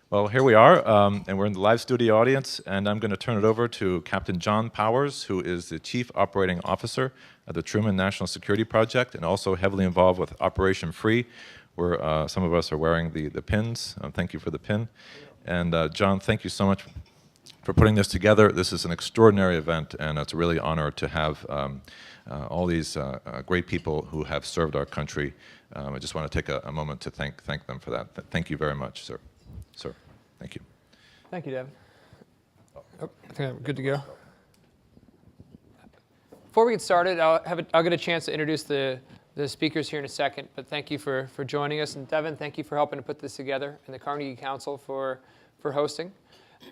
Well, here we are, and we're in the live studio audience, and I'm going to turn it over to Captain John Powers, who is the Chief Operating Officer of the Truman National Security Project, and also heavily involved with Operation Free, where some of us are wearing the pins. Thank you for the pin. And John, thank you so much for putting this together. This is an extraordinary event, and it's really an honor to have all these great people who have served our country. I just want to take a moment to thank them for that. Thank you very much, sir. Sir, thank you. Thank you, Devin. Oh, I think I'm good to go. Before we get started, I'll get a chance to introduce the speakers here in a second, but thank you for joining us. And Devin, thank you for helping to put this together, and the Carnegie Council for hosting.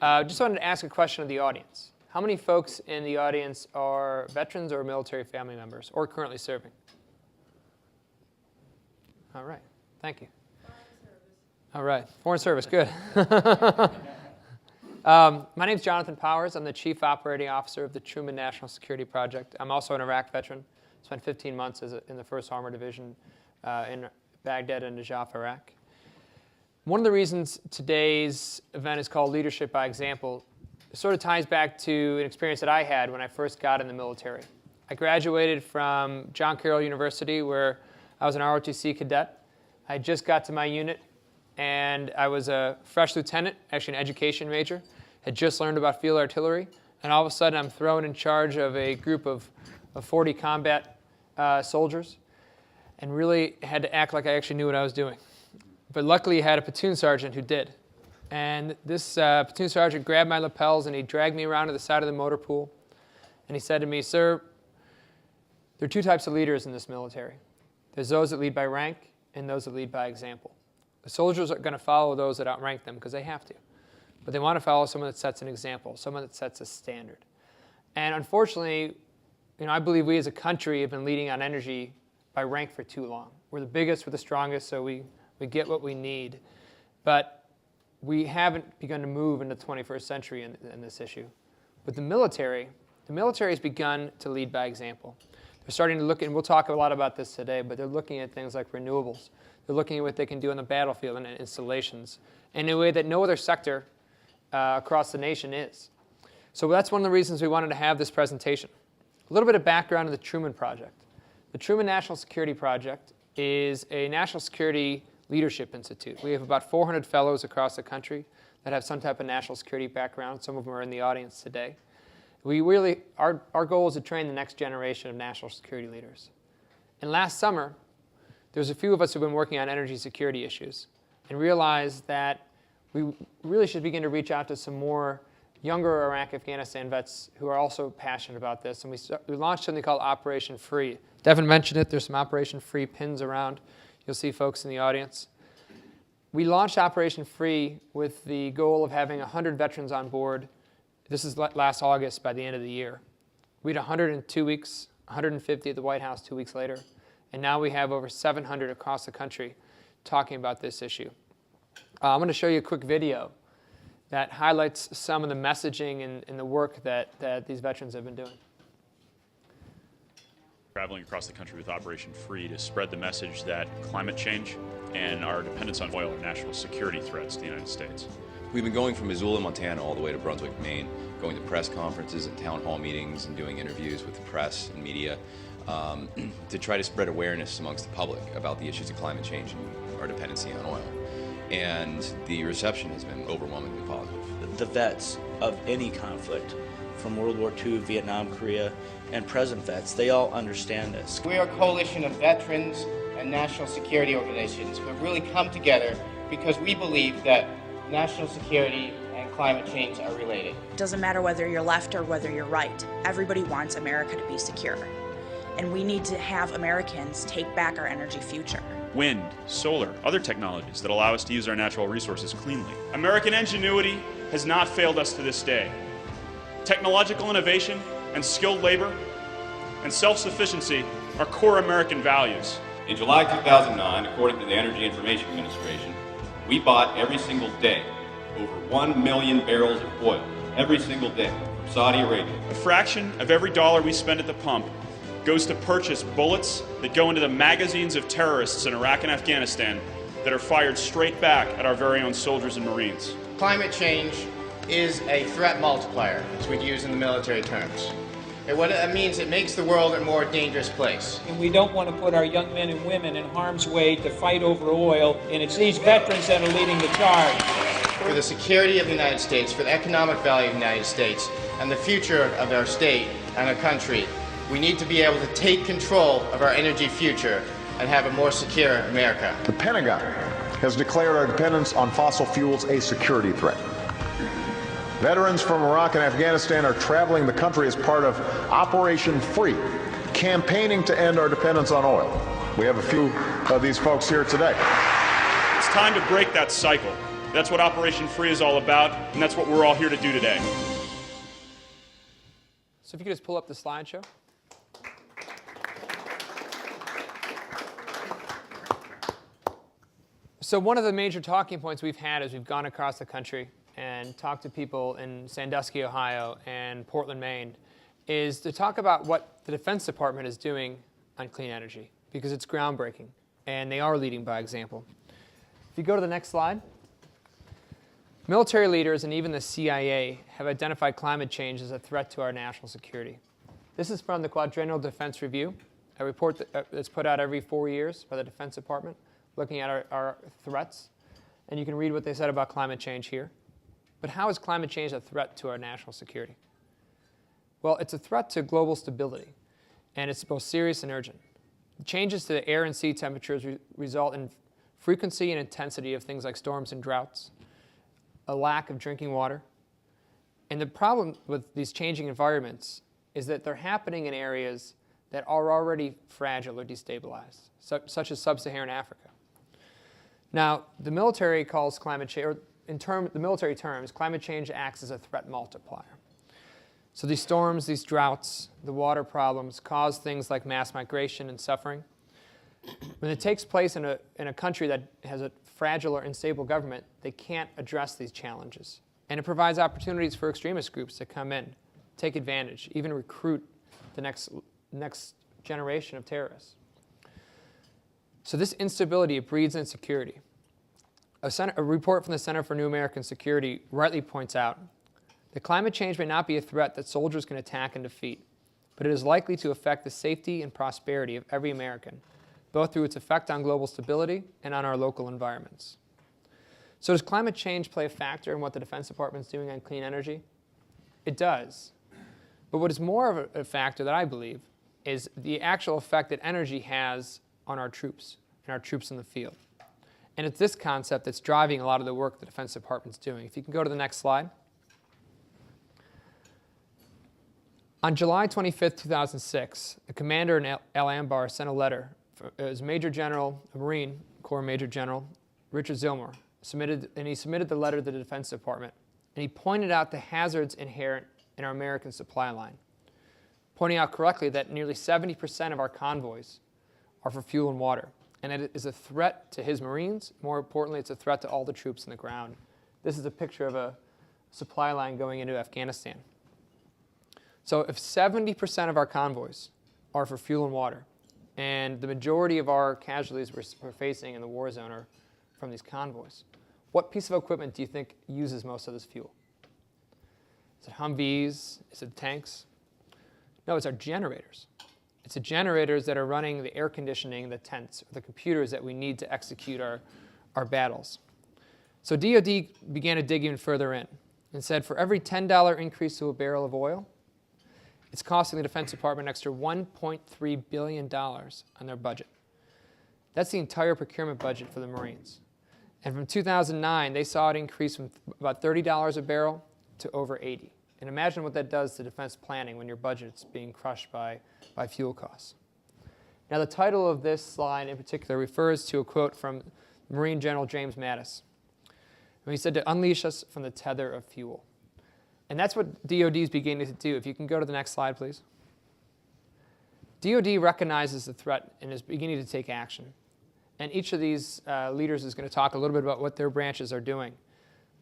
Just wanted to ask a question of the audience. How many folks in the audience are veterans or military family members, or currently serving? All right, thank you. All right, foreign service, good. My name's Jonathan Powers. I'm the Chief Operating Officer of the Truman National Security Project. I'm also an Iraq veteran. Spent 15 months in the 1st Armored Division in Baghdad and Najaf, Iraq. One of the reasons today's event is called Leadership by Example sort of ties back to an experience that I had when I first got in the military. I graduated from John Carroll University, where I was an ROTC cadet. I just got to my unit, and I was a fresh lieutenant, actually an education major, had just learned about field artillery, and all of a sudden I'm thrown in charge of a group of 40 combat soldiers, and really had to act like I actually knew what I was doing. But luckily I had a platoon sergeant who did. And this platoon sergeant grabbed my lapels and he dragged me around to the side of the motor pool, and he said to me, "Sir, there are 2 types of leaders in this military. There's those that lead by rank and those that lead by example. The soldiers are going to follow those that outrank them because they have to. But they want to follow someone that sets an example, someone that sets a standard." And unfortunately, I believe we as a country have been leading on energy by rank for too long. We're the biggest, we're the strongest, so we get what we need. But we haven't begun to move into the 21st century in this issue. With the military has begun to lead by example. They're starting to look, and we'll talk a lot about this today, but they're looking at things like renewables. They're looking at what they can do on the battlefield and installations in a way that no other sector across the nation is. So that's one of the reasons we wanted to have this presentation. A little bit of background of the Truman Project. The Truman National Security Project is a national security leadership institute. We have about 400 fellows across the country that have some type of national security background. Some of them are in the audience today. Our goal is to train the next generation of national security leaders. And last summer, there's a few of us who've been working on energy security issues and realized that we really should begin to reach out to some more younger Iraq, Afghanistan vets who are also passionate about this. And we launched something called Operation Free. Devin mentioned it. There's some Operation Free pins around. You'll see folks in the audience. We launched Operation Free with the goal of having 100 veterans on board. This is last August by the end of the year. We had 100 in 2 weeks, 150 at the White House 2 weeks later. And now we have over 700 across the country talking about this issue. I'm going to show you a quick video that highlights some of the messaging and the work that these veterans have been doing. Traveling across the country with Operation Free to spread the message that climate change and our dependence on oil are national security threats to the United States. We've been going from Missoula, Montana, all the way to Brunswick, Maine, going to press conferences and town hall meetings and doing interviews with the press and media to try to spread awareness amongst the public about the issues of climate change and our dependency on oil. And the reception has been overwhelmingly positive. The vets of any conflict, from World War II, Vietnam, Korea, and present vets, they all understand this. We are a coalition of veterans and national security organizations who have really come together because we believe that national security and climate change are related. It doesn't matter whether you're left or whether you're right. Everybody wants America to be secure. And we need to have Americans take back our energy future. Wind, solar, other technologies that allow us to use our natural resources cleanly. American ingenuity has not failed us to this day. Technological innovation and skilled labor and self-sufficiency are core American values. In July 2009, according to the Energy Information Administration, we bought every single day over 1 million barrels of oil every single day from Saudi Arabia. A fraction of every dollar we spend at the pump goes to purchase bullets that go into the magazines of terrorists in Iraq and Afghanistan that are fired straight back at our very own soldiers and Marines. Climate change is a threat multiplier, as we'd use in the military terms. And what it means, it makes the world a more dangerous place. And we don't want to put our young men and women in harm's way to fight over oil, and it's these veterans that are leading the charge. For the security of the United States, for the economic value of the United States, and the future of our state and our country, we need to be able to take control of our energy future and have a more secure America. The Pentagon has declared our dependence on fossil fuels a security threat. Veterans from Iraq and Afghanistan are traveling the country as part of Operation Free, campaigning to end our dependence on oil. We have a few of these folks here today. It's time to break that cycle. That's what Operation Free is all about, and that's what we're all here to do today. So if you could just pull up the slideshow. So one of the major talking points we've had as we've gone across the country and talked to people in Sandusky, Ohio, and Portland, Maine, is to talk about what the Defense Department is doing on clean energy, because it's groundbreaking, and they are leading by example. If you go to the next slide. Military leaders and even the CIA have identified climate change as a threat to our national security. This is from the Quadrennial Defense Review, a report that's put out every 4 years by the Defense Department, looking at our threats. And you can read what they said about climate change here. But how is climate change a threat to our national security? Well, it's a threat to global stability, and it's both serious and urgent. Changes to air and sea temperatures result in frequency and intensity of things like storms and droughts, a lack of drinking water. And the problem with these changing environments is that they're happening in areas that are already fragile or destabilized, such as sub-Saharan Africa. Now, the military calls climate change, or in the military terms, climate change acts as a threat multiplier. So these storms, these droughts, the water problems cause things like mass migration and suffering. When it takes place in a country that has a fragile or unstable government, they can't address these challenges. And it provides opportunities for extremist groups to come in, take advantage, even recruit the next generation of terrorists. So this instability breeds insecurity. A report from the Center for New American Security rightly points out that climate change may not be a threat that soldiers can attack and defeat, but it is likely to affect the safety and prosperity of every American, both through its effect on global stability and on our local environments. So does climate change play a factor in what the Defense Department is doing on clean energy? It does. But what is more of a factor that I believe is the actual effect that energy has on our troops and our troops in the field. And it's this concept that's driving a lot of the work the Defense Department's doing. If you can go to the next slide. On July 25th, 2006, the commander in El Anbar sent a letter. It was Major General, a Marine Corps Major General, Richard Zillmer, he submitted the letter to the Defense Department, and he pointed out the hazards inherent in our American supply line, pointing out correctly that nearly 70% of our convoys are for fuel and water, and it is a threat to his Marines. More importantly, it's a threat to all the troops on the ground. This is a picture of a supply line going into Afghanistan. So if 70% of our convoys are for fuel and water, and the majority of our casualties we're facing in the war zone are from these convoys, what piece of equipment do you think uses most of this fuel? Is it Humvees? Is it tanks? No, it's our generators. It's the generators that are running the air conditioning, the tents, or the computers that we need to execute our battles. So DoD began to dig even further in and said for every $10 increase to a barrel of oil, it's costing the Defense Department an extra $1.3 billion on their budget. That's the entire procurement budget for the Marines. And from 2009, they saw it increase from about $30 a barrel to over $80. And imagine what that does to defense planning when your budget's being crushed by fuel costs. Now, the title of this slide in particular refers to a quote from Marine General James Mattis. And he said to unleash us from the tether of fuel. And that's what DoD is beginning to do. If you can go to the next slide, please. DoD recognizes the threat and is beginning to take action. And each of these leaders is going to talk a little bit about what their branches are doing.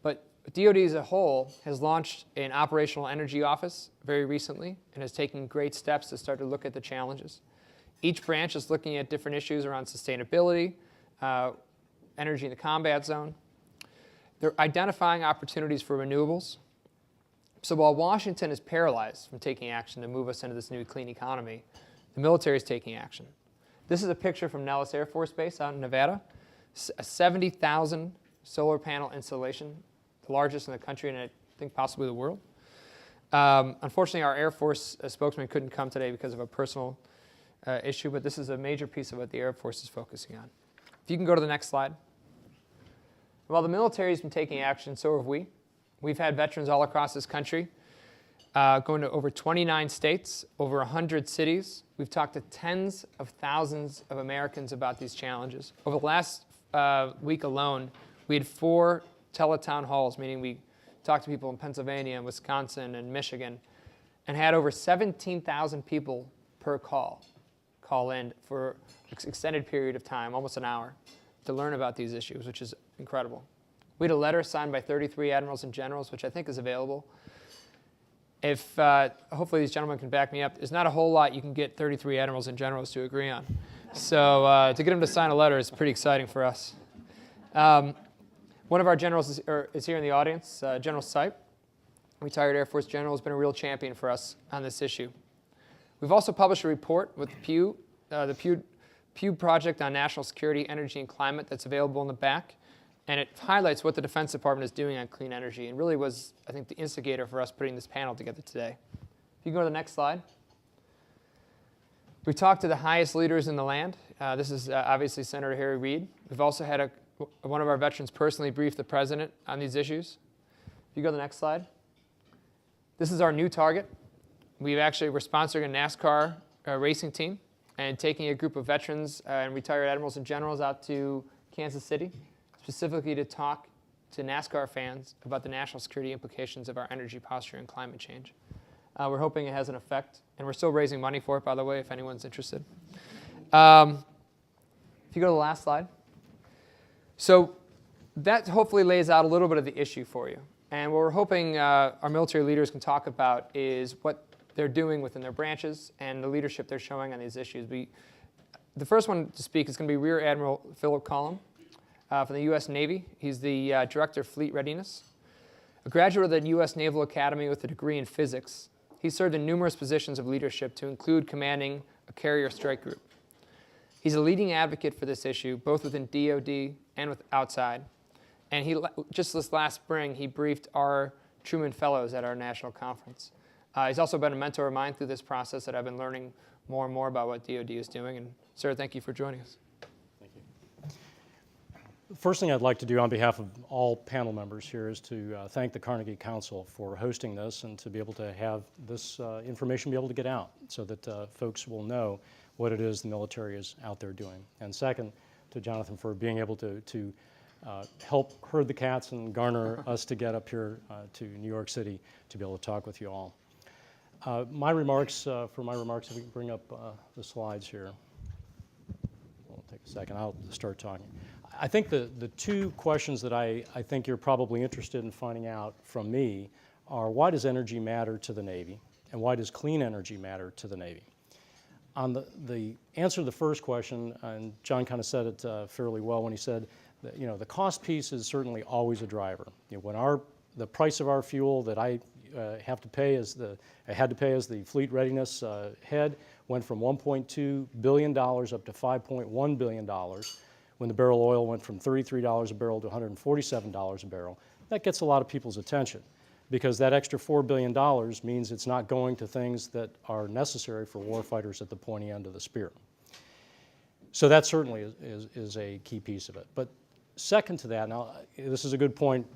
But DoD as a whole has launched an operational energy office very recently and has taken great steps to start to look at the challenges. Each branch is looking at different issues around sustainability, energy in the combat zone. They're identifying opportunities for renewables. So while Washington is paralyzed from taking action to move us into this new clean economy, the military is taking action. This is a picture from Nellis Air Force Base out in Nevada, a 70,000 solar panel installation, the largest in the country and I think possibly the world. Unfortunately, our Air Force spokesman couldn't come today because of a personal issue, but this is a major piece of what the Air Force is focusing on. If you can go to the next slide. While the military has been taking action, so have we. We've had veterans all across this country going to over 29 states, over 100 cities. We've talked to tens of thousands of Americans about these challenges. Over the last week alone, we had 4 teletown halls, meaning we talked to people in Pennsylvania and Wisconsin and Michigan, and had over 17,000 people per call in for an extended period of time, almost an hour, to learn about these issues, which is incredible. We had a letter signed by 33 admirals and generals, which I think is available. If hopefully these gentlemen can back me up, there's not a whole lot you can get 33 admirals and generals to agree on. So to get them to sign a letter is pretty exciting for us. One of our generals is here in the audience, General Sipe, retired Air Force general, has been a real champion for us on this issue. We've also published a report with the Pew Project on National Security, Energy, and Climate that's available in the back. And it highlights what the Defense Department is doing on clean energy and really was, I think, the instigator for us putting this panel together today. If you can go to the next slide. We talked to the highest leaders in the land. This is obviously Senator Harry Reid. We've also had one of our veterans personally brief the president on these issues. If you go to the next slide. This is our new target. We're sponsoring a NASCAR racing team and taking a group of veterans and retired admirals and generals out to Kansas City, specifically to talk to NASCAR fans about the national security implications of our energy posture and climate change. We're hoping it has an effect, and we're still raising money for it, by the way, if anyone's interested. If you go to the last slide. So that hopefully lays out a little bit of the issue for you. And what we're hoping our military leaders can talk about is what they're doing within their branches and the leadership they're showing on these issues. The first one to speak is going to be Rear Admiral Philip Cullum from the U.S. Navy. He's the Director of Fleet Readiness. A graduate of the U.S. Naval Academy with a degree in physics, he served in numerous positions of leadership to include commanding a carrier strike group. He's a leading advocate for this issue, both within DoD and outside. And just this last spring, he briefed our Truman Fellows at our national conference. He's also been a mentor of mine through this process that I've been learning more and more about what DoD is doing. And sir, thank you for joining us. Thank you. The first thing I'd like to do on behalf of all panel members here is to thank the Carnegie Council for hosting this and to be able to have this information be able to get out so that folks will know what it is the military is out there doing. And second, to Jonathan for being able to help herd the cats and garner us to get up here to New York City to be able to talk with you all. For my remarks, if we can bring up the slides here. It'll take a second, I'll start talking. I think the 2 questions that I think you're probably interested in finding out from me are why does energy matter to the Navy and why does clean energy matter to the Navy? On the answer to the first question, and John kind of said it fairly well when he said that, the cost piece is certainly always a driver. When the price of our fuel that I had to pay as the fleet readiness head went from $1.2 billion up to $5.1 billion, when the barrel of oil went from $33 a barrel to $147 a barrel, that gets a lot of people's attention because that extra $4 billion means it's not going to things that are necessary for warfighters at the pointy end of the spear. So that certainly is a key piece of it. But second to that, now this is a good point,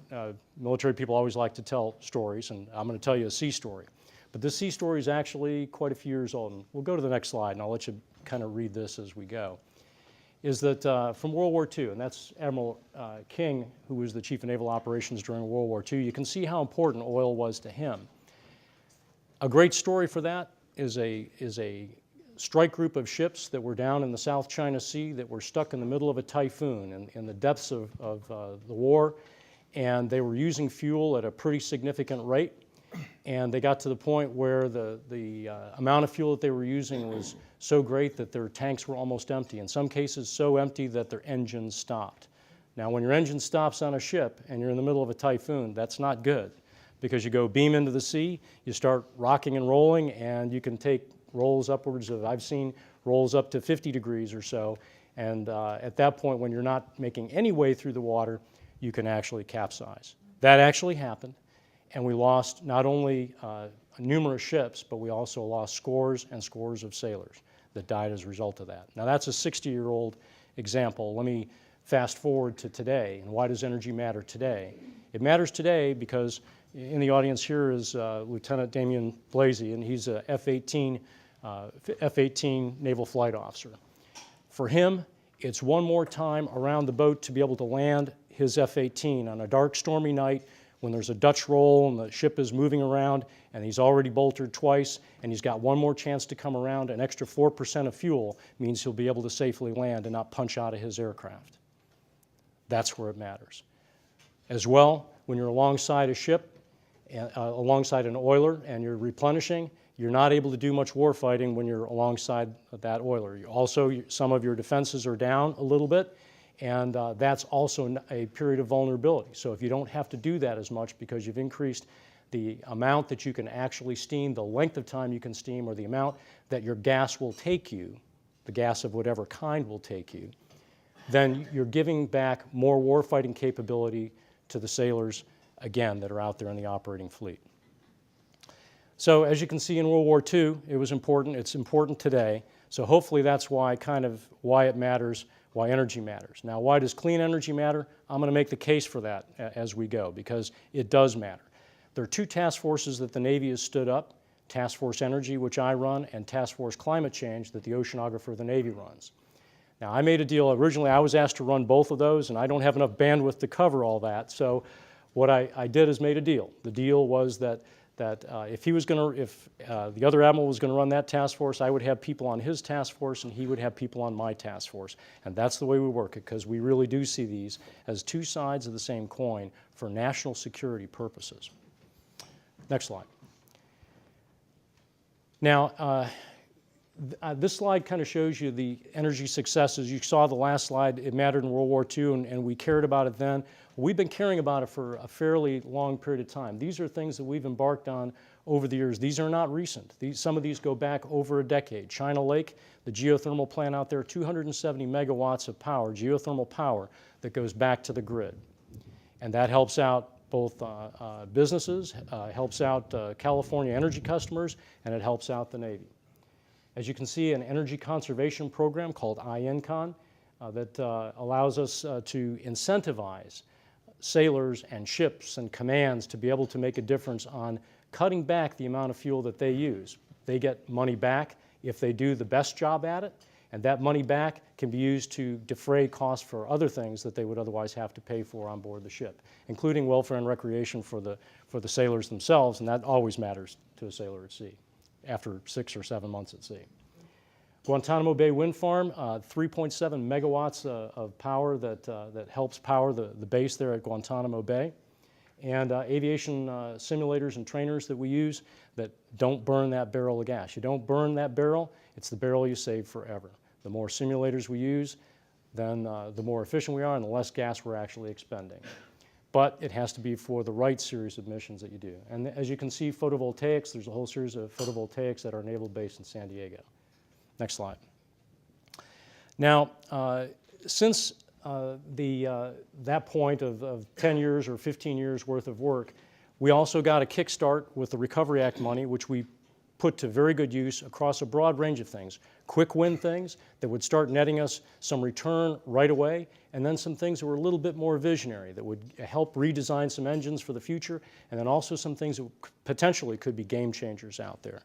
military people always like to tell stories, and I'm going to tell you a sea story. But this sea story is actually quite a few years old, and we'll go to the next slide, and I'll let you kind of read this as we go. Is that from World War II, and that's Admiral King, who was the Chief of Naval Operations during World War II. You can see how important oil was to him. A great story for that is a strike group of ships that were down in the South China Sea that were stuck in the middle of a typhoon in the depths of the war, and they were using fuel at a pretty significant rate. And they got to the point where the amount of fuel that they were using was so great that their tanks were almost empty. In some cases, so empty that their engines stopped. Now, when your engine stops on a ship and you're in the middle of a typhoon, that's not good, because you go beam into the sea, you start rocking and rolling, and you can take rolls upwards of, I've seen rolls up to 50 degrees or so, and at that point, when you're not making any way through the water, you can actually capsize. That actually happened, and we lost not only numerous ships, but we also lost scores and scores of sailors that died as a result of that. Now, that's a 60-year-old example. Let me fast forward to today, and why does energy matter today? It matters today because in the audience here is Lieutenant Damian Blasey, and he's a F-18 Naval Flight Officer. For him, it's one more time around the boat to be able to land his F-18 on a dark, stormy night when there's a Dutch roll and the ship is moving around and he's already boltered twice and he's got one more chance to come around. An extra 4% of fuel means he'll be able to safely land and not punch out of his aircraft. That's where it matters. As well, when you're alongside a ship, alongside an oiler, and you're replenishing, you're not able to do much war fighting when you're alongside that oiler. Also, some of your defenses are down a little bit, and that's also a period of vulnerability. So if you don't have to do that as much because you've increased the amount that you can actually steam, the length of time you can steam, or the amount that your gas will take you, the gas of whatever kind will take you, then you're giving back more warfighting capability to the sailors, again, that are out there in the operating fleet. So as you can see in World War II, it was important. It's important today. So hopefully that's why it matters, why energy matters. Now, why does clean energy matter? I'm going to make the case for that as we go, because it does matter. There are two task forces that the Navy has stood up, Task Force Energy, which I run, and Task Force Climate Change that the oceanographer of the Navy runs. Now, I made a deal. Originally, I was asked to run both of those, and I don't have enough bandwidth to cover all that. So what I did is made a deal. The deal was that if the other admiral was going to run that task force, I would have people on his task force, and he would have people on my task force. And that's the way we work it, because we really do see these as two sides of the same coin for national security purposes. Next slide. Now, this slide kind of shows you the energy successes. You saw the last slide. It mattered in World War II, and we cared about it then. We've been caring about it for a fairly long period of time. These are things that we've embarked on over the years. These are not recent. Some of these go back over a decade. China Lake, the geothermal plant out there, 270 megawatts of power, geothermal power, that goes back to the grid. And that helps out both businesses, helps out California energy customers, and it helps out the Navy. As you can see, an energy conservation program called INCON that allows us to incentivize sailors and ships and commands to be able to make a difference on cutting back the amount of fuel that they use. They get money back if they do the best job at it, and that money back can be used to defray costs for other things that they would otherwise have to pay for on board the ship, including welfare and recreation for the sailors themselves, and that always matters to a sailor at sea after 6 or 7 months at sea. Guantanamo Bay Wind Farm, 3.7 megawatts of power that helps power the base there at Guantanamo Bay. And aviation simulators and trainers that we use that don't burn that barrel of gas. You don't burn that barrel, it's the barrel you save forever. The more simulators we use, then the more efficient we are and the less gas we're actually expending. But it has to be for the right series of missions that you do. And as you can see, photovoltaics, there's a whole series of photovoltaics at our naval base in San Diego. Next slide. Now, since that point of 10 years or 15 years worth of work, we also got a kickstart with the Recovery Act money, which we put to very good use across a broad range of things. Quick win things that would start netting us some return right away, and then some things that were a little bit more visionary that would help redesign some engines for the future, and then also some things that potentially could be game changers out there.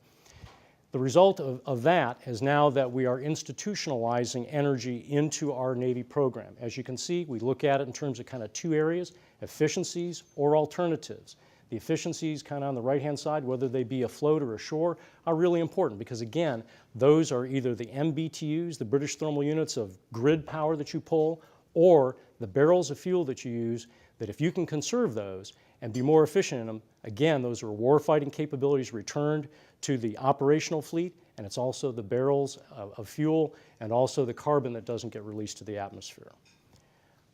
The result of that is now that we are institutionalizing energy into our Navy program. As you can see, we look at it in terms of kind of two areas, efficiencies or alternatives. The efficiencies kind of on the right-hand side, whether they be afloat or ashore, are really important because, again, those are either the MBTUs, the British thermal units of grid power that you pull, or the barrels of fuel that you use, that if you can conserve those and be more efficient in them, again, those are warfighting capabilities returned to the operational fleet, and it's also the barrels of fuel and also the carbon that doesn't get released to the atmosphere.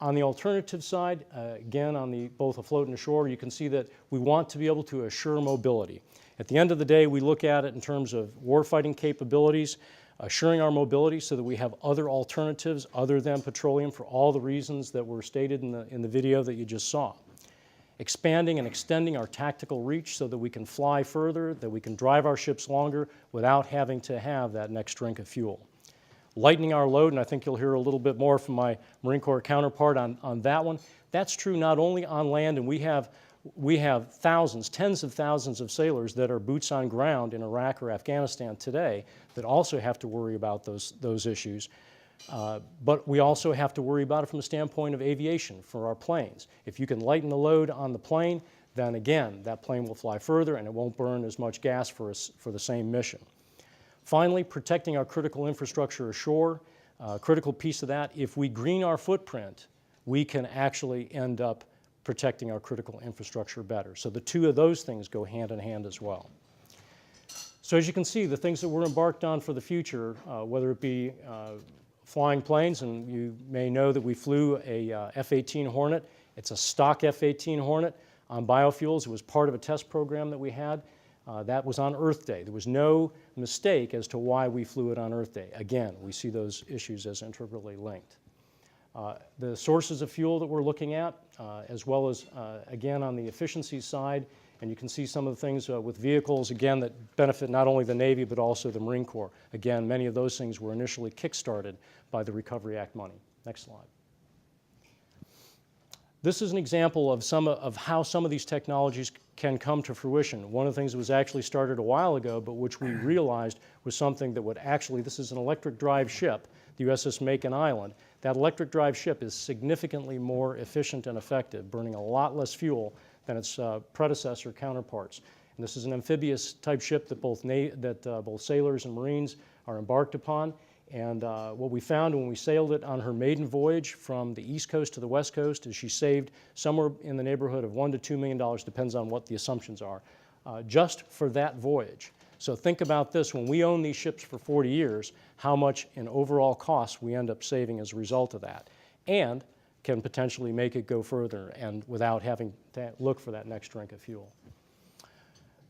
On the alternative side, again, on both afloat and ashore, you can see that we want to be able to assure mobility. At the end of the day, we look at it in terms of warfighting capabilities, assuring our mobility so that we have other alternatives other than petroleum for all the reasons that were stated in the video that you just saw. Expanding and extending our tactical reach so that we can fly further, that we can drive our ships longer without having to have that next drink of fuel. Lightening our load, and I think you'll hear a little bit more from my Marine Corps counterpart on that one. That's true not only on land, and we have thousands, tens of thousands of sailors that are boots on ground in Iraq or Afghanistan today that also have to worry about those issues. But we also have to worry about it from the standpoint of aviation for our planes. If you can lighten the load on the plane, then again, that plane will fly further and it won't burn as much gas for the same mission. Finally, protecting our critical infrastructure ashore. A critical piece of that, if we green our footprint, we can actually end up protecting our critical infrastructure better. So the two of those things go hand in hand as well. So as you can see, the things that we're embarked on for the future, whether it be flying planes, and you may know that we flew a F-18 Hornet. It's a stock F-18 Hornet on biofuels. It was part of a test program that we had. That was on Earth Day. There was no mistake as to why we flew it on Earth Day. Again, we see those issues as integrally linked. The sources of fuel that we're looking at, as well as, again, on the efficiency side, and you can see some of the things with vehicles, again, that benefit not only the Navy but also the Marine Corps. Again, many of those things were initially kick-started by the Recovery Act money. Next slide. This is an example of how some of these technologies can come to fruition. One of the things that was actually started a while ago, but which we realized was something that would actually, this is an electric drive ship, the USS Macon Island. That electric drive ship is significantly more efficient and effective, burning a lot less fuel than its predecessor counterparts. And this is an amphibious type ship that both sailors and Marines are embarked upon. And what we found when we sailed it on her maiden voyage from the East Coast to the West Coast is she saved somewhere in the neighborhood of $1 to $2 million, depends on what the assumptions are, just for that voyage. So think about this, when we own these ships for 40 years, how much in overall costs we end up saving as a result of that, and can potentially make it go further and without having to look for that next drink of fuel.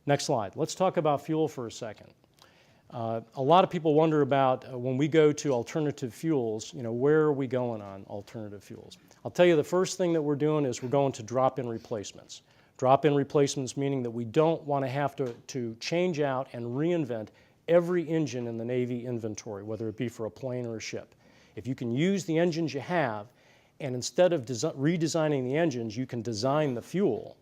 Next slide. Let's talk about fuel for a second. A lot of people wonder about when we go to alternative fuels, where are we going on alternative fuels? I'll tell you the first thing that we're doing is we're going to drop-in replacements. Drop-in replacements meaning that we don't want to have to change out and reinvent every engine in the Navy inventory, whether it be for a plane or a ship. If you can use the engines you have, and instead of redesigning the engines, you can design the fuel,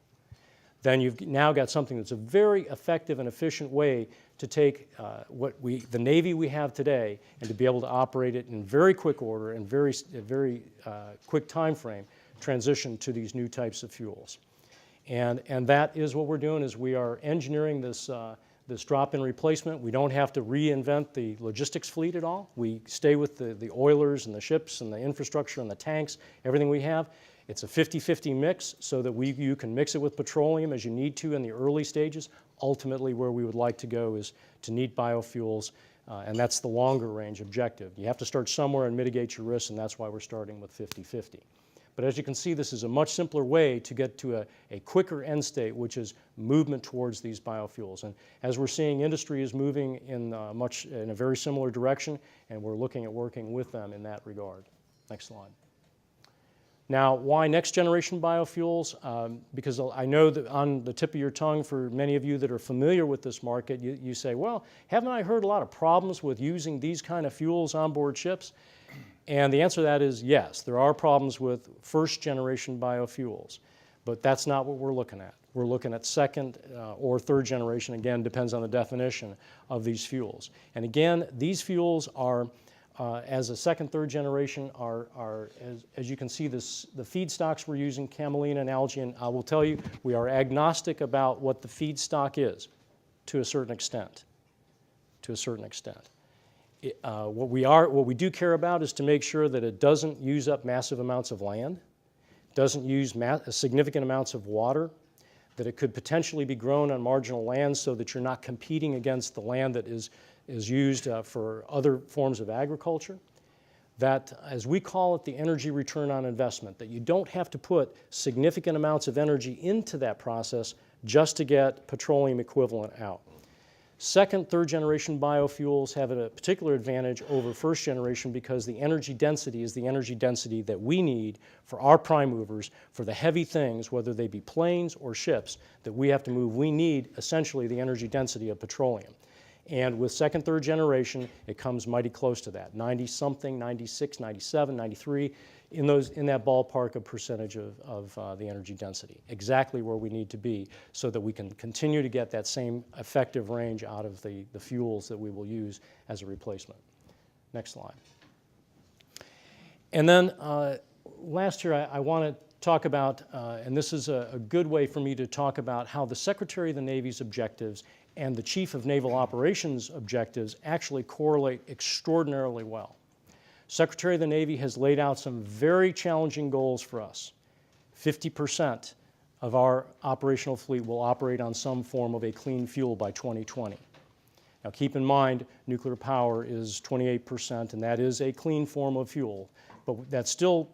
then you've now got something that's a very effective and efficient way to take the Navy we have today and to be able to operate it in very quick order and very quick time frame, transition to these new types of fuels. And that is what we're doing, is we are engineering this drop-in replacement. We don't have to reinvent the logistics fleet at all. We stay with the oilers and the ships and the infrastructure and the tanks, everything we have. It's a 50-50 mix so that you can mix it with petroleum as you need to in the early stages. Ultimately, where we would like to go is to neat biofuels, and that's the longer range objective. You have to start somewhere and mitigate your risks, and that's why we're starting with 50-50. But as you can see, this is a much simpler way to get to a quicker end state, which is movement towards these biofuels. And as we're seeing, industry is moving in a very similar direction, and we're looking at working with them in that regard. Next slide. Now, why next generation biofuels? Because I know that on the tip of your tongue, for many of you that are familiar with this market, you say, well, haven't I heard a lot of problems with using these kind of fuels on board ships? And the answer to that is yes, there are problems with first generation biofuels, but that's not what we're looking at. We're looking at second or third generation, again, depends on the definition of these fuels. And again, these fuels are, as a second, third generation, as you can see, the feedstocks we're using, camelina and algae, and I will tell you, we are agnostic about what the feedstock is to a certain extent. What we do care about is to make sure that it doesn't use up massive amounts of land, doesn't use significant amounts of water, that it could potentially be grown on marginal lands so that you're not competing against the land that is used for other forms of agriculture. that, as we call it, the energy return on investment, that you don't have to put significant amounts of energy into that process just to get petroleum equivalent out. Second, third generation biofuels have a particular advantage over first generation because the energy density is the energy density that we need for our prime movers, for the heavy things, whether they be planes or ships, that we have to move. We need essentially the energy density of petroleum. And with second, third generation, it comes mighty close to that, 90-something, 96, 97, 93, in that ballpark of percentage of the energy density, exactly where we need to be so that we can continue to get that same effective range out of the fuels that we will use as a replacement. Next slide. And then last year I want to talk about, and this is a good way for me to talk about how the Secretary of the Navy's objectives and the Chief of Naval Operations objectives actually correlate extraordinarily well. Secretary of the Navy has laid out some very challenging goals for us. 50% of our operational fleet will operate on some form of a clean fuel by 2020. Now keep in mind, nuclear power is 28%, and that is a clean form of fuel, but that still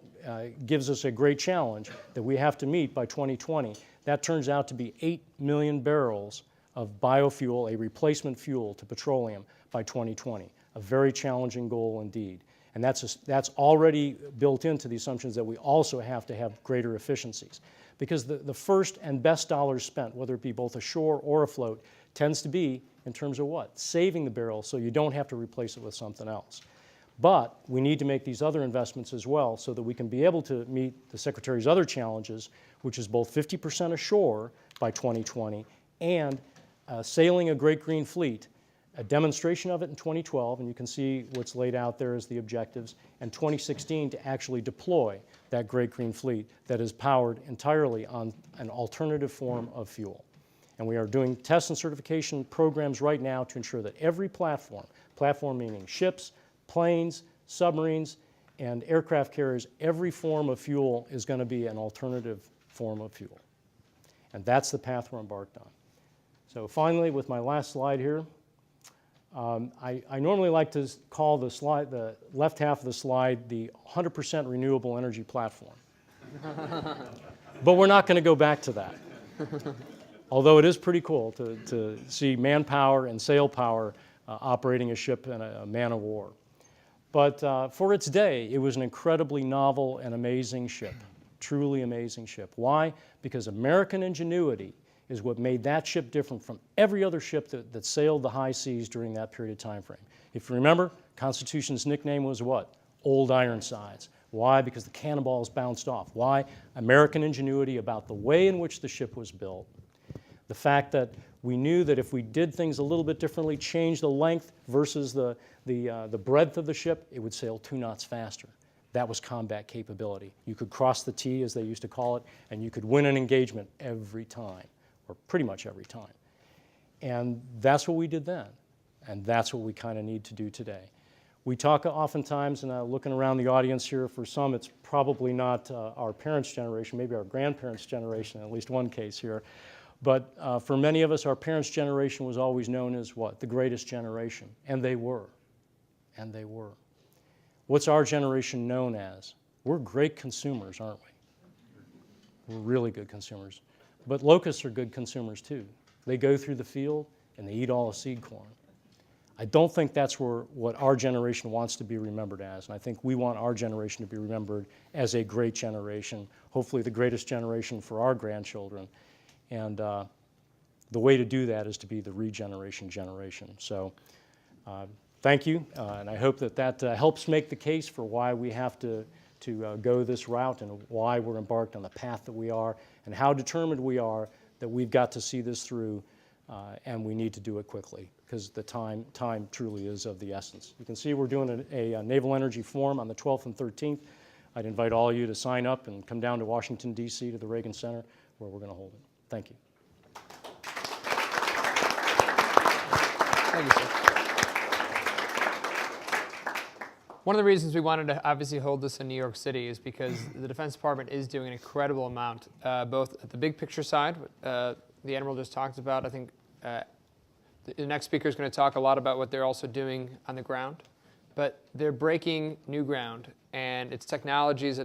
gives us a great challenge that we have to meet by 2020. That turns out to be 8 million barrels of biofuel, a replacement fuel to petroleum by 2020. A very challenging goal indeed. And that's already built into the assumptions that we also have to have greater efficiencies. Because the first and best dollars spent, whether it be both ashore or afloat, tends to be in terms of what? Saving the barrel so you don't have to replace it with something else. But we need to make these other investments as well so that we can be able to meet the Secretary's other challenges, which is both 50% ashore by 2020 and sailing a Great Green Fleet, a demonstration of it in 2012, and you can see what's laid out there as the objectives, and 2016 to actually deploy that Great Green Fleet that is powered entirely on an alternative form of fuel. And we are doing test and certification programs right now to ensure that every platform meaning ships, planes, submarines, and aircraft carriers, every form of fuel is going to be an alternative form of fuel. And that's the path we're embarked on. So finally, with my last slide here, I normally like to call the left half of the slide the 100% renewable energy platform. But we're not going to go back to that. Although it is pretty cool to see manpower and sail power operating a ship in a man of war. But for its day, it was an incredibly novel and amazing ship, truly amazing ship. Why? Because American ingenuity is what made that ship different from every other ship that sailed the high seas during that period of time frame. If you remember, Constitution's nickname was what? Old Ironsides. Why? Because the cannonballs bounced off. Why? American ingenuity about the way in which the ship was built. The fact that we knew that if we did things a little bit differently, change the length versus the breadth of the ship, it would sail 2 knots faster. That was combat capability. You could cross the T, as they used to call it, and you could win an engagement every time, or pretty much every time. And that's what we did then, and that's what we kind of need to do today. We talk oftentimes, and looking around the audience here, for some it's probably not our parents' generation, maybe our grandparents' generation, in at least one case here. But for many of us, our parents' generation was always known as what? The greatest generation. And they were. And they were. What's our generation known as? We're great consumers, aren't we? We're really good consumers. But locusts are good consumers too. They go through the field and they eat all the seed corn. I don't think that's what our generation wants to be remembered as. And I think we want our generation to be remembered as a great generation, hopefully the greatest generation for our grandchildren. And the way to do that is to be the regeneration generation. So thank you, and I hope that helps make the case for why we have to go this route and why we're embarked on the path that we are and how determined we are that we've got to see this through and we need to do it quickly because the time truly is of the essence. You can see we're doing a Naval Energy Forum on the 12th and 13th. I'd invite all of you to sign up and come down to Washington, D.C. to the Reagan Center where we're going to hold it. Thank you. Thank you, sir. One of the reasons we wanted to obviously hold this in New York City is because the Defense Department is doing an incredible amount, both at the big picture side, the Admiral just talked about. I think the next speaker is going to talk a lot about what they're also doing on the ground. but they're breaking new ground, and it's technologies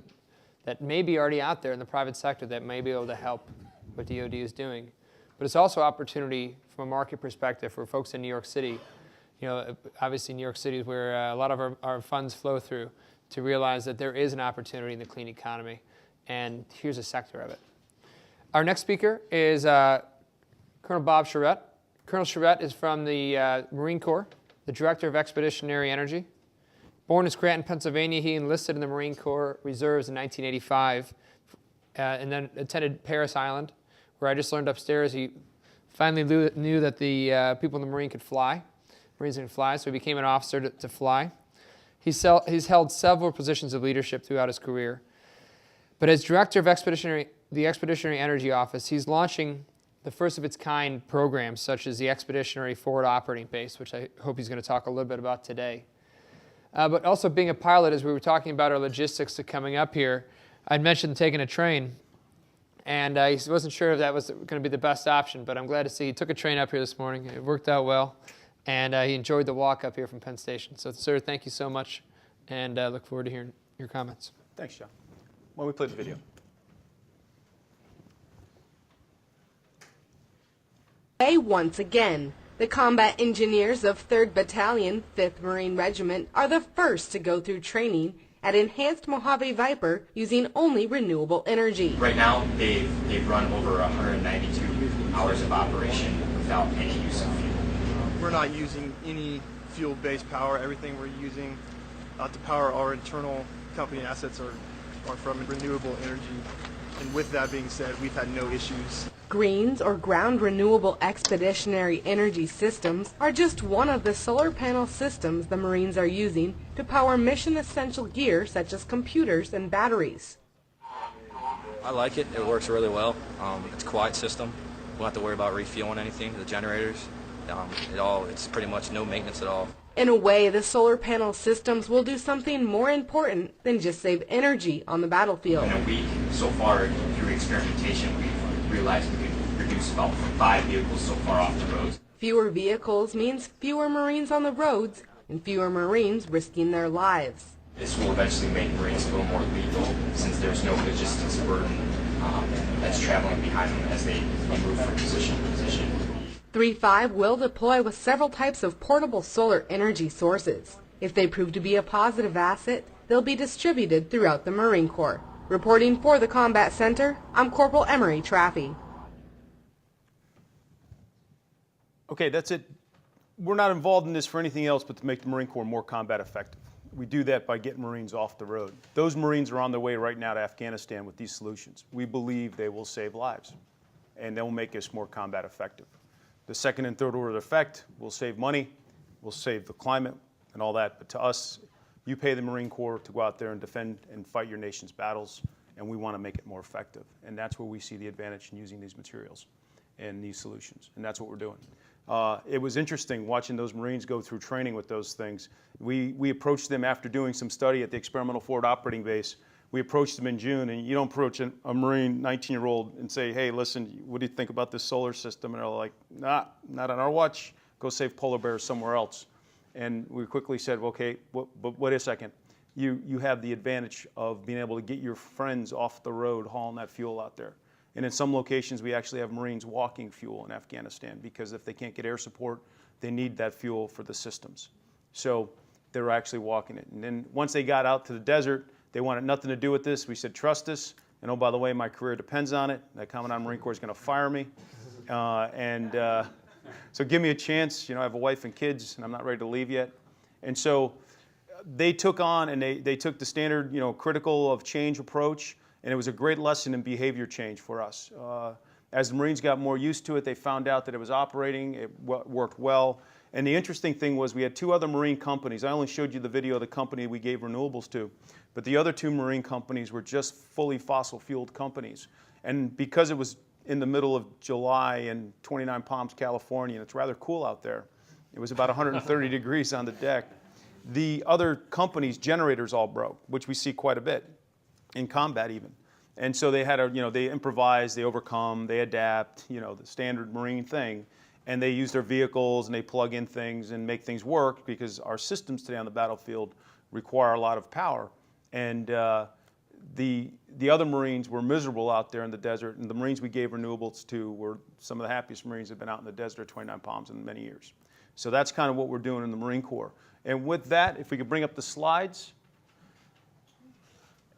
that may be already out there in the private sector that may be able to help what DoD is doing. But it's also opportunity from a market perspective for folks in New York City. You know, obviously New York City is where a lot of our funds flow through, to realize that there is an opportunity in the clean economy, and here's a sector of it. Our next speaker is Colonel Bob Charette. Colonel Charette is from the Marine Corps, the Director of Expeditionary Energy. Born in Scranton, Pennsylvania, he enlisted in the Marine Corps Reserves in 1985 and then attended Paris Island, where I just learned upstairs he finally knew that the people in the Marines could fly, so he became an officer to fly. He's held several positions of leadership throughout his career. But as Director of the Expeditionary Energy Office, he's launching the first of its kind programs, such as the Expeditionary Forward Operating Base, which I hope he's going to talk a little bit about today. But also being a pilot, as we were talking about our logistics to coming up here, I'd mentioned taking a train. And he wasn't sure if that was going to be the best option, but I'm glad to see he took a train up here this morning. It worked out well, and he enjoyed the walk up here from Penn Station. So, sir, thank you so much, and look forward to hearing your comments. Thanks, John. Why don't we play the video? Once again, the combat engineers of 3rd Battalion, 5th Marine Regiment are the first to go through training at Enhanced Mojave Viper using only renewable energy. Right now, they've run over 192 hours of operation without any use of fuel. We're not using any fuel-based power. Everything we're using to power our internal company assets are from renewable energy. And with that being said, we've had no issues. Greens, or ground renewable expeditionary energy systems, are just one of the solar panel systems the Marines are using to power mission-essential gear such as computers and batteries. I like it. It works really well. It's a quiet system. We don't have to worry about refueling anything, the generators. It's pretty much no maintenance at all. In a way, the solar panel systems will do something more important than just save energy on the battlefield. In a week, so far, through experimentation, we've realized we could reduce about 5 vehicles so far off the roads. Fewer vehicles means fewer Marines on the roads, and fewer Marines risking their lives. This will eventually make Marines a little more lethal, since there's no logistics burden that's traveling behind them as they move from position to position. 3-5 will deploy with several types of portable solar energy sources. If they prove to be a positive asset, they'll be distributed throughout the Marine Corps. Reporting for the Combat Center, I'm Corporal Emery Traffy. Okay, that's it. We're not involved in this for anything else but to make the Marine Corps more combat effective. We do that by getting Marines off the road. Those Marines are on their way right now to Afghanistan with these solutions. We believe they will save lives, and they will make us more combat effective. The second and third order effect will save money, will save the climate and all that, but to us, you pay the Marine Corps to go out there and defend and fight your nation's battles, and we want to make it more effective. And that's where we see the advantage in using these materials and these solutions, and that's what we're doing. It was interesting watching those Marines go through training with those things. We approached them after doing some study at the Experimental Forward Operating Base. We approached them in June, and you don't approach a Marine 19-year-old and say, hey, listen, what do you think about this solar system? And they're like, nah, not on our watch. Go save polar bears somewhere else. And we quickly said, okay, but wait a second. You have the advantage of being able to get your friends off the road hauling that fuel out there. And in some locations, we actually have Marines walking fuel in Afghanistan because if they can't get air support, they need that fuel for the systems. So they're actually walking it. And then once they got out to the desert, they wanted nothing to do with this. We said, trust us. And oh, by the way, my career depends on it. That Commandant Marine Corps is going to fire me. So give me a chance. You know, I have a wife and kids, and I'm not ready to leave yet. And so they took on, and they took the standard, critical of change approach. And it was a great lesson in behavior change for us. As the Marines got more used to it, they found out that it was operating, it worked well. And the interesting thing was we had 2 other Marine companies. I only showed you the video of the company we gave renewables to. But the other 2 Marine companies were just fully fossil-fueled companies. And because it was in the middle of July in 29 Palms, California, and it's rather cool out there, it was about 130 degrees on the deck, the other companies' generators all broke, which we see quite a bit. In combat even. And so they had they improvise, they overcome, they adapt, the standard Marine thing. and they use their vehicles and they plug in things and make things work because our systems today on the battlefield require a lot of power. And the other Marines were miserable out there in the desert, and the Marines we gave renewables to were some of the happiest Marines that have been out in the desert at 29 Palms in many years. So that's kind of what we're doing in the Marine Corps. And with that, if we could bring up the slides.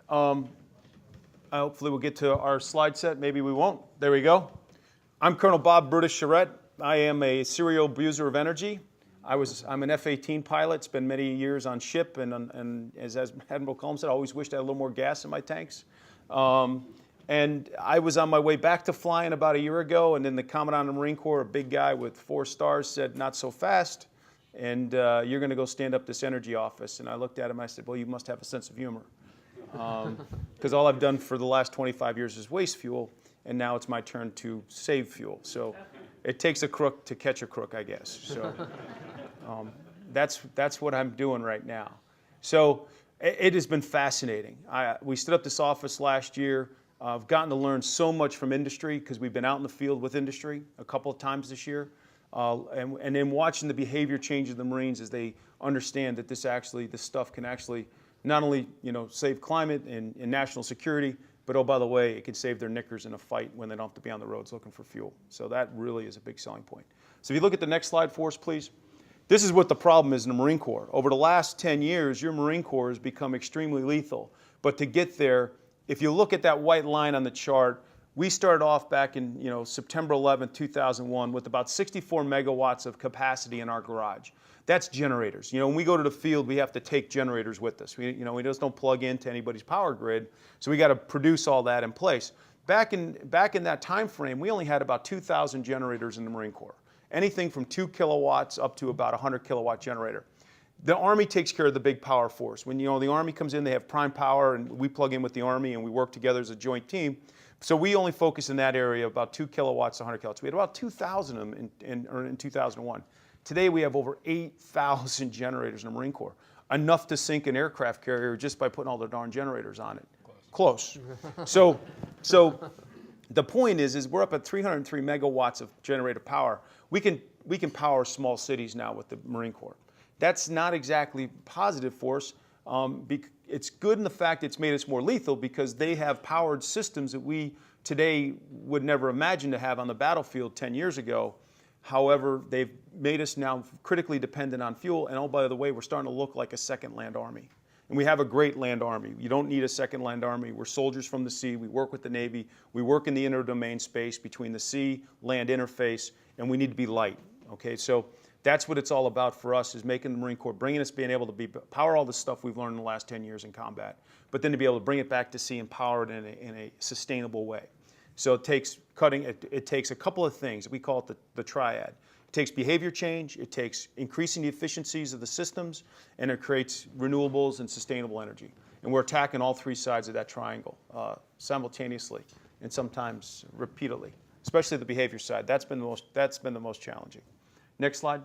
Hopefully we'll get to our slide set. Maybe we won't. There we go. I'm Colonel Bob Brutus Charette. I am a serial abuser of energy. I'm an F-18 pilot, spent many years on ship, and as Admiral Cullen said, I always wished I had a little more gas in my tanks. And I was on my way back to flying about a year ago, and then the Commandant of the Marine Corps, a big guy with 4 stars, said, "Not so fast, and you're going to go stand up this energy office." And I looked at him and I said, "Well, you must have a sense of humor. Because all I've done for the last 25 years is waste fuel, and now it's my turn to save fuel. So it takes a crook to catch a crook, I guess." So that's what I'm doing right now. So it has been fascinating. We stood up this office last year. I've gotten to learn so much from industry because we've been out in the field with industry a couple of times this year. And then watching the behavior change of the Marines as they understand that this stuff can actually not only save climate and national security, but oh, by the way, it can save their knickers in a fight when they don't have to be on the roads looking for fuel. So that really is a big selling point. So if you look at the next slide for us, please. This is what the problem is in the Marine Corps. Over the last 10 years, your Marine Corps has become extremely lethal. But to get there, if you look at that white line on the chart, we started off back in September 11, 2001 with about 64 megawatts of capacity in our garage. That's generators. When we go to the field, we have to take generators with us. We just don't plug into anybody's power grid, so we got to produce all that in place. Back in that time frame, we only had about 2,000 generators in the Marine Corps. Anything from 2 kilowatts up to about a 100 kilowatt generator. The Army takes care of the big power force. When the Army comes in, they have prime power, and we plug in with the Army, and we work together as a joint team. So we only focus in that area about 2 kilowatts to 100 kilowatts. We had about 2,000 of them in 2001. Today we have over 8,000 generators in the Marine Corps, enough to sink an aircraft carrier just by putting all their darn generators on it. Close. So the point is we're up at 303 megawatts of generator power. We can power small cities now with the Marine Corps. That's not exactly positive for us. It's good in the fact it's made us more lethal because they have powered systems that we today would never imagine to have on the battlefield 10 years ago. However, they've made us now critically dependent on fuel. And oh, by the way, we're starting to look like a second land army. And we have a great land army. You don't need a second land army. We're soldiers from the sea. We work with the Navy. We work in the interdomain space between the sea, land interface, and we need to be light. Okay, so that's what it's all about for us, is making the Marine Corps, being able to power all the stuff we've learned in the last 10 years in combat, but then to be able to bring it back to sea and power it in a sustainable way. So it takes a couple of things. We call it the triad. It takes behavior change, it takes increasing the efficiencies of the systems, and it creates renewables and sustainable energy. And we're attacking all 3 sides of that triangle simultaneously and sometimes repeatedly, especially the behavior side. That's been the most challenging. Next slide.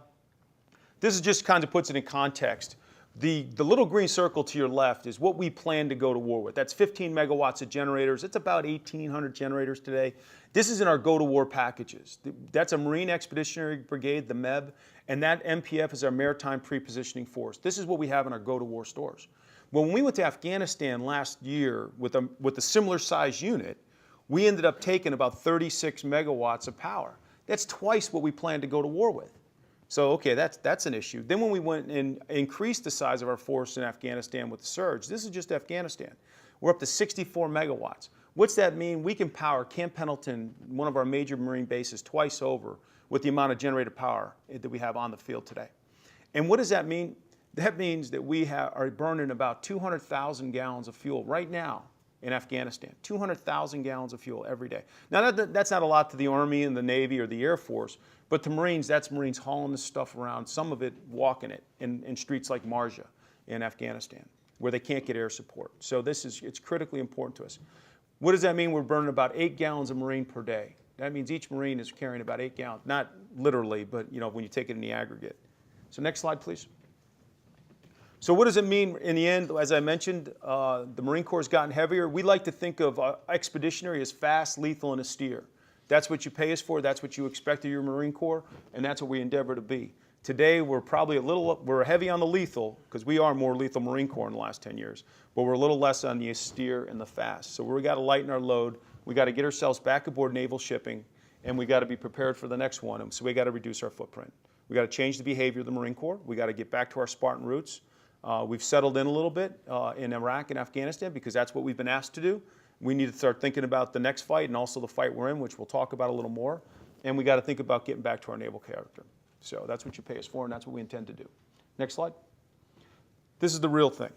This is just kind of puts it in context. The little green circle to your left is what we plan to go to war with. That's 15 megawatts of generators. It's about 1,800 generators today. This is in our go-to-war packages. That's a Marine Expeditionary Brigade, the MEB, and that MPF is our Maritime Pre-Positioning Force. This is what we have in our go-to-war stores. When we went to Afghanistan last year with a similar size unit, we ended up taking about 36 megawatts of power. That's twice what we planned to go to war with. So, okay, that's an issue. Then when we went and increased the size of our force in Afghanistan with the surge, this is just Afghanistan, we're up to 64 megawatts. What's that mean? We can power Camp Pendleton, one of our major Marine bases, twice over with the amount of generated power that we have on the field today. And what does that mean? That means that we are burning about 200,000 gallons of fuel right now in Afghanistan. 200,000 gallons of fuel every day. Now, that's not a lot to the Army and the Navy or the Air Force, but to Marines, that's Marines hauling this stuff around, some of it walking it in streets like Marja in Afghanistan, where they can't get air support. So it's critically important to us. What does that mean? We're burning about 8 gallons of Marine per day. That means each Marine is carrying about 8 gallons, not literally, but when you take it in the aggregate. So next slide, please. So what does it mean in the end? As I mentioned, the Marine Corps has gotten heavier. We like to think of expeditionary as fast, lethal, and austere. That's what you pay us for. That's what you expect of your Marine Corps, and that's what we endeavor to be. Today, we're probably we're heavy on the lethal, because we are more lethal Marine Corps in the last 10 years, but we're a little less on the austere and the fast. So we got to lighten our load. We got to get ourselves back aboard naval shipping, and we got to be prepared for the next one. And so we got to reduce our footprint. We got to change the behavior of the Marine Corps. We got to get back to our Spartan roots. We've settled in a little bit in Iraq and Afghanistan because that's what we've been asked to do. We need to start thinking about the next fight and also the fight we're in, which we'll talk about a little more. And we got to think about getting back to our naval character. So that's what you pay us for, and that's what we intend to do. Next slide. This is the real thing.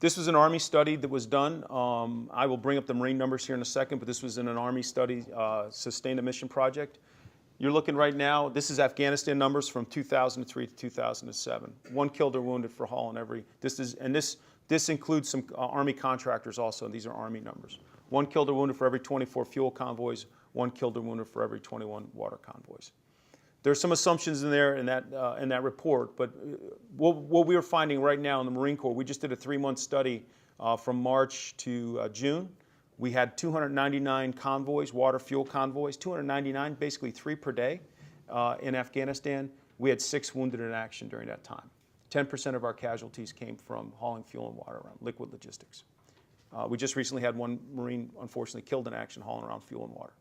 This was an Army study that was done. I will bring up the Marine numbers here in a second, but this was in an Army study, sustained emission project. You're looking right now, this is Afghanistan numbers from 2003 to 2007. 1 killed or wounded for hauling every, this includes some Army contractors also, and these are Army numbers. 1 killed or wounded for every 24 fuel convoys, 1 killed or wounded for every 21 water convoys. There's some assumptions in there in that report, but what we are finding right now in the Marine Corps, we just did a 3-month study from March to June. We had 299 convoys, water fuel convoys, 299, basically 3 per day in Afghanistan. We had 6 wounded in action during that time. 10% of our casualties came from hauling fuel and water around, liquid logistics. We just recently had 1 Marine, unfortunately, killed in action hauling around fuel and water.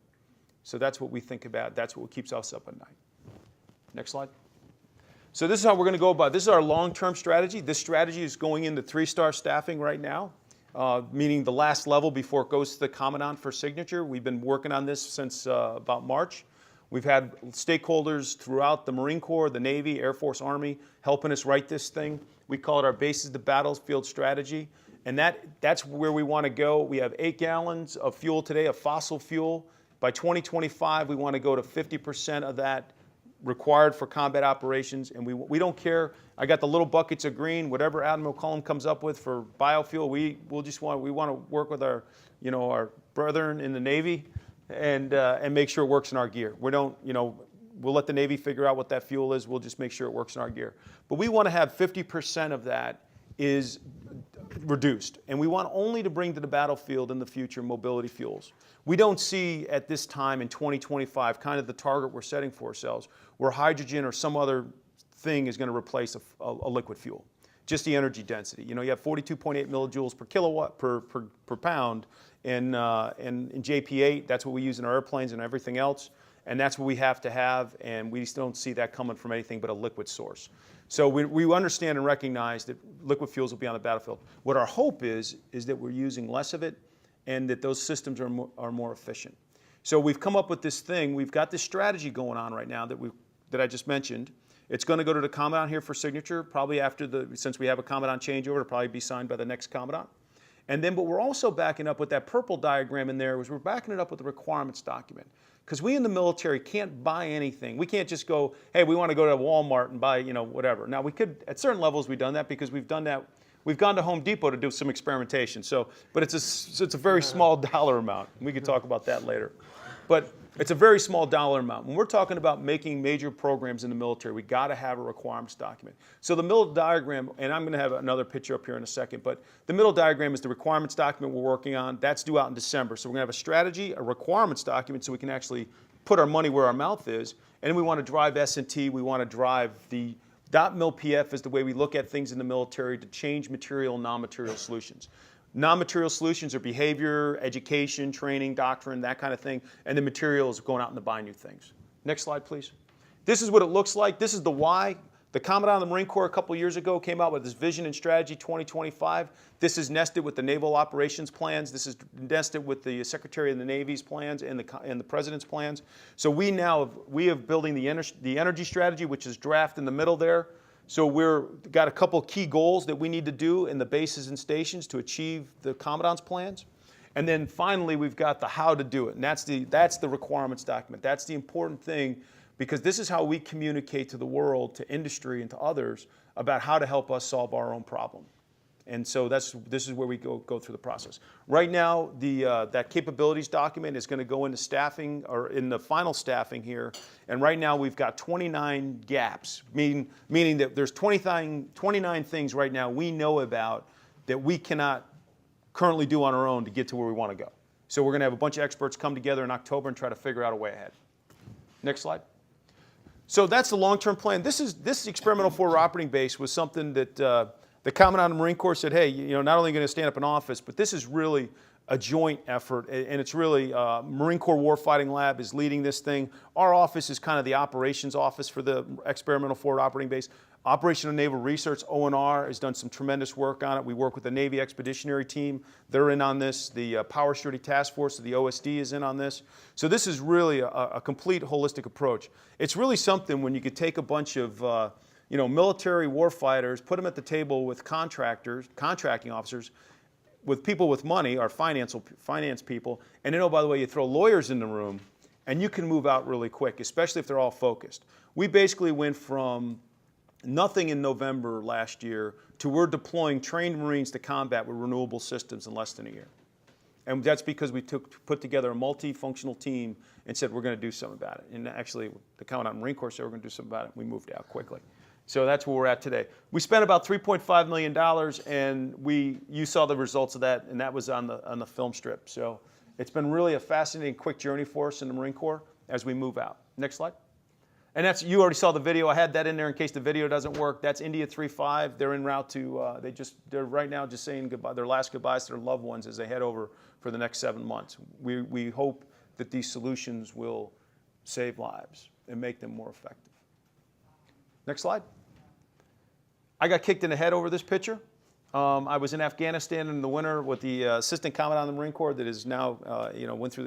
So that's what we think about. That's what keeps us up at night. Next slide. So this is how we're going to go about it. This is our long-term strategy. This strategy is going into 3-star staffing right now, meaning the last level before it goes to the Commandant for signature. We've been working on this since about March. We've had stakeholders throughout the Marine Corps, the Navy, Air Force, Army, helping us write this thing. We call it our Bases to Battlefield strategy. And that's where we want to go. We have 8 gallons of fuel today, of fossil fuel. By 2025, we want to go to 50% of that required for combat operations, and we don't care. I got the little buckets of green, whatever Admiral Cullen comes up with for biofuel. We want to work with our brethren in the Navy and make sure it works in our gear. We don't, we'll let the Navy figure out what that fuel is. We'll just make sure it works in our gear. But we want to have 50% of that is reduced, and we want only to bring to the battlefield in the future mobility fuels. We don't see at this time in 2025 kind of the target we're setting for ourselves where hydrogen or some other thing is going to replace a liquid fuel. Just the energy density. You have 42.8 millijoules per kilowatt per pound in JP8. That's what we use in our airplanes and everything else, and that's what we have to have, and we just don't see that coming from anything but a liquid source. So we understand and recognize that liquid fuels will be on the battlefield. What our hope is that we're using less of it and that those systems are more efficient. So we've come up with this thing. We've got this strategy going on right now that I just mentioned. It's going to go to the Commandant here for signature, probably since we have a Commandant changeover, it'll probably be signed by the next Commandant. And then, but we're also backing up with that purple diagram in there, we're backing it up with the requirements document. Because we in the military can't buy anything. We can't just go, hey, we want to go to Walmart and buy, whatever. Now we could, at certain levels we've done that because we've done that. We've gone to Home Depot to do some experimentation. But it's a very small dollar amount. We could talk about that later. But it's a very small dollar amount. When we're talking about making major programs in the military, we got to have a requirements document. So the middle diagram, and I'm going to have another picture up here in a second, but the middle diagram is the requirements document we're working on. That's due out in December. So we're going to have a strategy, a requirements document, so we can actually put our money where our mouth is. And then we want to drive S&T. We want to drive the .mil-PF is the way we look at things in the military to change material and non-material solutions. Non-material solutions are behavior, education, training, doctrine, that kind of thing. And the material is going out and to buy new things. Next slide, please. This is what it looks like. This is the why. The Commandant of the Marine Corps a couple years ago came out with this Vision and Strategy 2025. This is nested with the Naval Operations plans. This is nested with the Secretary of the Navy's plans and the President's plans. So we have building the energy strategy, which is draft in the middle there. So we've got a couple key goals that we need to do in the bases and stations to achieve the Commandant's plans. And then finally, we've got the how to do it. And that's the requirements document. That's the important thing, because this is how we communicate to the world, to industry, and to others about how to help us solve our own problem. And so this is where we go through the process. Right now, that capabilities document is going to go into staffing, or in the final staffing here. And right now, we've got 29 gaps, meaning that there's 29 things right now we know about that we cannot currently do on our own to get to where we want to go. So we're going to have a bunch of experts come together in October and try to figure out a way ahead. Next slide. So that's the long-term plan. This experimental forward operating base was something that the Commandant of the Marine Corps said, hey, not only going to stand up an office, but this is really a joint effort, and it's really Marine Corps Warfighting Lab is leading this thing. Our office is kind of the operations office for the experimental forward operating base. Operational Naval Research, ONR, has done some tremendous work on it. We work with the Navy Expeditionary Team. They're in on this. The Power Security Task Force of the OSD is in on this. So this is really a complete holistic approach. It's really something when you could take a bunch of military warfighters, put them at the table with contracting officers, with people with money, our finance people, and then, oh, by the way, you throw lawyers in the room, and you can move out really quick, especially if they're all focused. We basically went from nothing in November last year to we're deploying trained Marines to combat with renewable systems in less than a year. And that's because we put together a multifunctional team and said we're going to do something about it. And actually, the Commandant of the Marine Corps said we're going to do something about it. We moved out quickly. So that's where we're at today. We spent about $3.5 million, and you saw the results of that, and that was on the film strip. So it's been really a fascinating, quick journey for us in the Marine Corps as we move out. Next slide. And you already saw the video. I had that in there in case the video doesn't work. That's India 3-5. They're en route to. They're right now just saying goodbye, their last goodbyes to their loved ones as they head over for the next 7 months. We hope that these solutions will save lives and make them more effective. Next slide. I got kicked in the head over this picture. I was in Afghanistan in the winter with the Assistant Commandant of the Marine Corps that is now,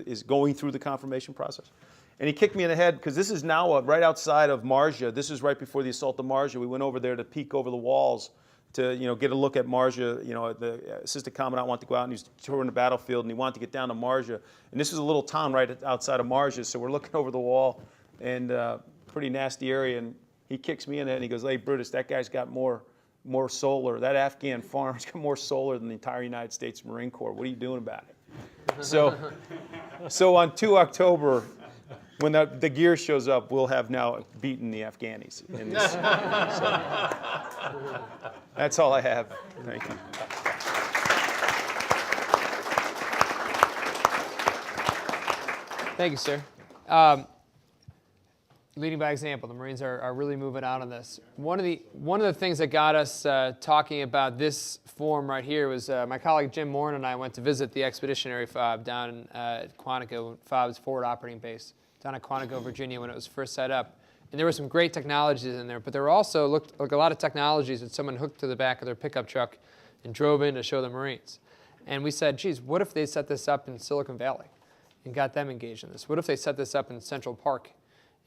is going through the confirmation process. And he kicked me in the head because this is now right outside of Marja. This is right before the assault of Marja. We went over there to peek over the walls to get a look at Marja. The Assistant Commandant wanted to go out and he's touring the battlefield and he wanted to get down to Marja. And this is a little town right outside of Marja. So we're looking over the wall and pretty nasty area. And he kicks me in the head and he goes, hey, Brutus, that guy's got more solar. That Afghan farm's got more solar than the entire United States Marine Corps. What are you doing about it? So on 2 October, when the gear shows up, we'll have now beaten the Afghanis. In this. So, that's all I have. Thank you. Thank you, sir. Leading by example, the Marines are really moving out on this. One of the things that got us talking about this forum right here was my colleague Jim Moore and I went to visit the Expeditionary FOB down at Quantico, FOB's forward operating base, down at Quantico, Virginia, when it was first set up. And there were some great technologies in there, but there were also looked like a lot of technologies that someone hooked to the back of their pickup truck and drove in to show the Marines. And we said, geez, what if they set this up in Silicon Valley and got them engaged in this? What if they set this up in Central Park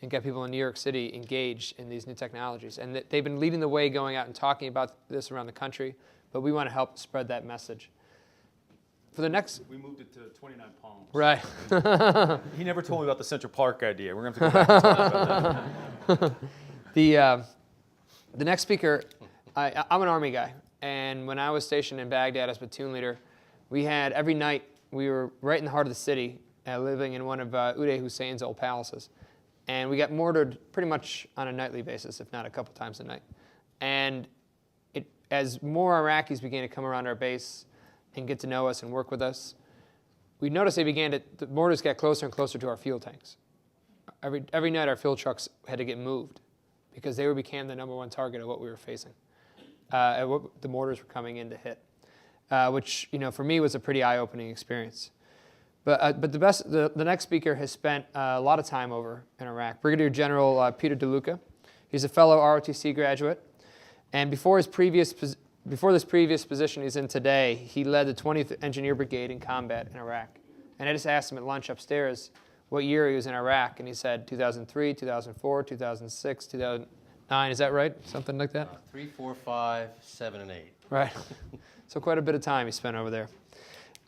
and get people in New York City engaged in these new technologies? And they've been leading the way going out and talking about this around the country, but we want to help spread that message. For the next... We moved it to 29 Palms. Right. He never told me about the Central Park idea. We're going to have to go back and talk about that. The next speaker, I'm an Army guy, and when I was stationed in Baghdad as platoon leader, we had every night, we were right in the heart of the city, living in one of Uday Hussein's old palaces. And we got mortared pretty much on a nightly basis, if not a couple times a night. And as more Iraqis began to come around our base and get to know us and work with us, we noticed the mortars got closer and closer to our fuel tanks. Every night our fuel trucks had to get moved because they became the #1 target of what we were facing, what the mortars were coming in to hit, which for me was a pretty eye-opening experience. But the next speaker has spent a lot of time over in Iraq. Brigadier General Peter DeLuca. He's a fellow ROTC graduate, and before this previous position he's in today, he led the 20th Engineer Brigade in combat in Iraq. And I just asked him at lunch upstairs what year he was in Iraq, and he said 2003, 2004, 2006, 2009. Is that right? Something like that? 3, 4, 5, 7, and 8. Right. So quite a bit of time he spent over there.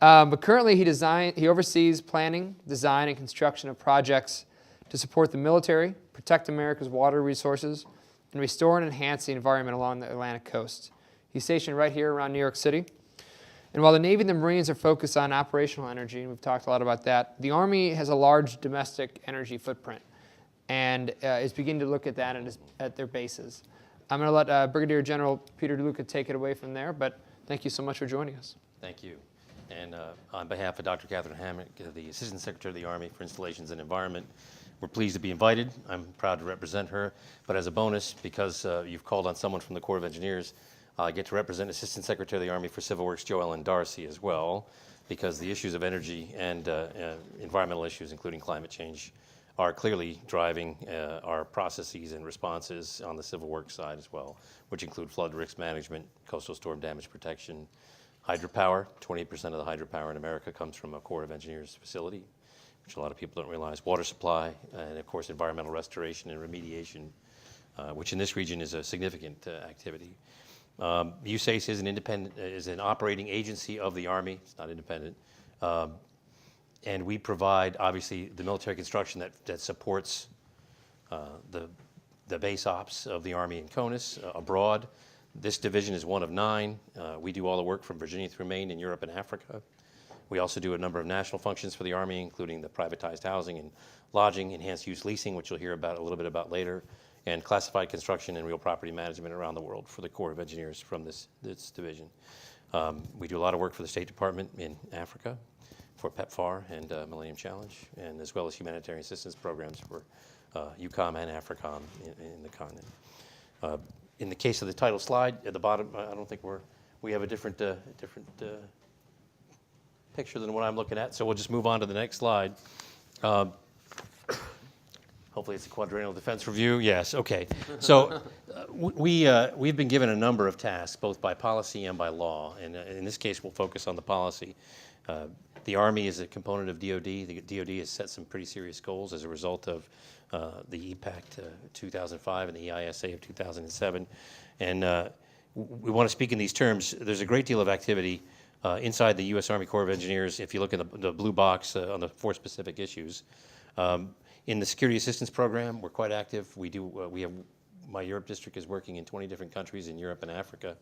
But currently he oversees planning, design, and construction of projects to support the military, protect America's water resources, and restore and enhance the environment along the Atlantic coast. He's stationed right here around New York City. And while the Navy and the Marines are focused on operational energy, and we've talked a lot about that, the Army has a large domestic energy footprint and is beginning to look at that at their bases. I'm going to let Brigadier General Peter DeLuca take it away from there, but thank you so much for joining us. Thank you. and on behalf of Dr. Catherine Hammock, the Assistant Secretary of the Army for Installations and Environment, we're pleased to be invited. I'm proud to represent her, but as a bonus, because you've called on someone from the Corps of Engineers, I get to represent Assistant Secretary of the Army for Civil Works, Jo Ellen Darcy, as well, because the issues of energy and environmental issues, including climate change, are clearly driving our processes and responses on the civil works side as well, which include flood risk management, coastal storm damage protection, hydropower. 28% of the hydropower in America comes from a Corps of Engineers facility, which a lot of people don't realize. Water supply, and of course environmental restoration and remediation, which in this region is a significant activity. USACE is an operating agency of the Army. It's not independent. And we provide, obviously, the military construction that supports the base ops of the Army in CONUS abroad. This division is one of 9. We do all the work from Virginia through Maine in Europe and Africa. We also do a number of national functions for the Army, including the privatized housing and lodging, enhanced use leasing, which you'll hear about a little bit about later, and classified construction and real property management around the world for the Corps of Engineers from this division. We do a lot of work for the State Department in Africa, for PEPFAR and Millennium Challenge, and as well as humanitarian assistance programs for EUCOM and AFRICOM in the continent. In the case of the title slide at the bottom, I don't think we have a different picture than what I'm looking at, so we'll just move on to the next slide. Hopefully it's a quadrennial defense review. Yes, okay. So we've been given a number of tasks, both by policy and by law, and in this case we'll focus on the policy. The Army is a component of DOD. The DOD has set some pretty serious goals as a result of the EPACT 2005 and the EISA of 2007. And we want to speak in these terms. There's a great deal of activity inside the U.S. Army Corps of Engineers, if you look at the blue box on the 4 specific issues. In the Security Assistance Program, we're quite active. My Europe district is working in 20 different countries in Europe and Africa